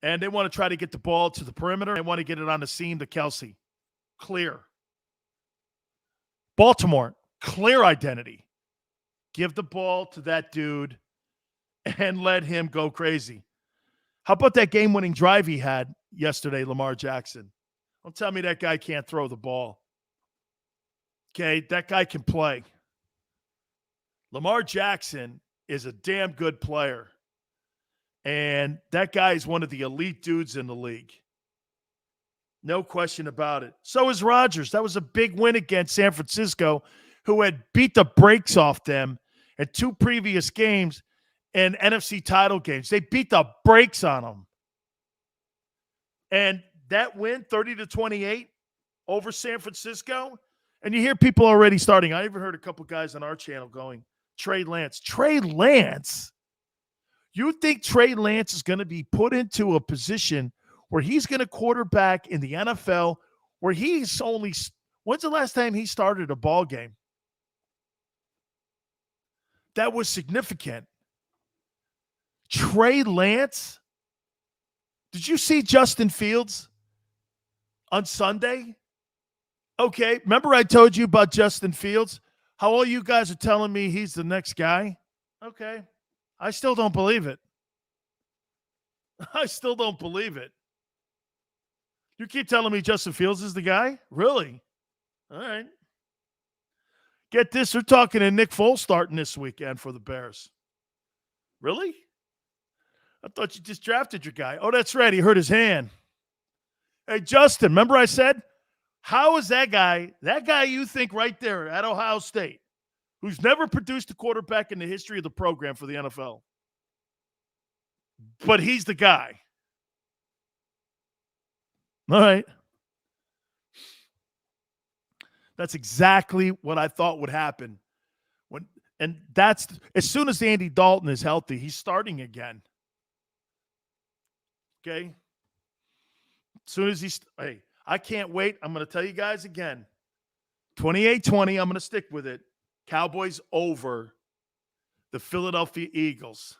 And they want to try to get the ball to the perimeter. They want to get it on the seam to Kelsey. Clear. Baltimore, clear identity. Give the ball to that dude and let him go crazy. How about that game-winning drive he had yesterday, Lamar Jackson? Don't tell me that guy can't throw the ball. Okay, that guy can play. Lamar Jackson is a damn good player. And that guy is one of the elite dudes in the league. No question about it. So is Rodgers. That was a big win against San Francisco, who had beat the brakes off them in 2 previous games and NFC title games. They beat the brakes on them. And that win, 30-28 over San Francisco. And you hear people already starting. I even heard a couple guys on our channel going, Trey Lance. Trey Lance? You think Trey Lance is going to be put into a position where he's going to quarterback in the NFL, where he's only – when's the last time he started a ball game? That was significant. Trey Lance? Did you see Justin Fields on Sunday? Okay, remember I told you about Justin Fields? How all you guys are telling me he's the next guy? Okay. I still don't believe it. I still don't believe it. You keep telling me Justin Fields is the guy? Really? All right. Get this. They're talking to Nick Foles starting this weekend for the Bears. Really? I thought you just drafted your guy. Oh, that's right. He hurt his hand. Hey, Justin, remember I said, how is that guy you think right there at Ohio State, who's never produced a quarterback in the history of the program for the NFL, but he's the guy? All right. That's exactly what I thought would happen. And that's as soon as Andy Dalton is healthy, he's starting again. Okay? As soon as hey, I can't wait. I'm going to tell you guys again. 28-20, I'm going to stick with it. Cowboys over the Philadelphia Eagles.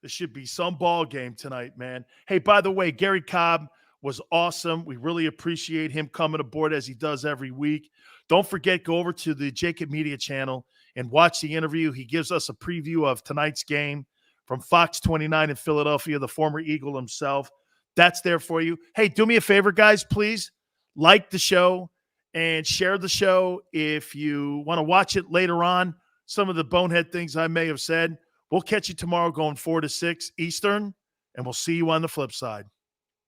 This should be some ball game tonight, man. Hey, by the way, Garry Cobb was awesome. We really appreciate him coming aboard as he does every week. Don't forget, go over to the JAKIB Media channel and watch the interview. He gives us a preview of tonight's game from Fox 29 in Philadelphia, the former Eagle himself. That's there for you. Hey, do me a favor, guys, please. Like the show and share the show if you want to watch it later on. Some of the bonehead things I may have said. We'll catch you tomorrow going 4 to 6 Eastern, and we'll see you on the flip side.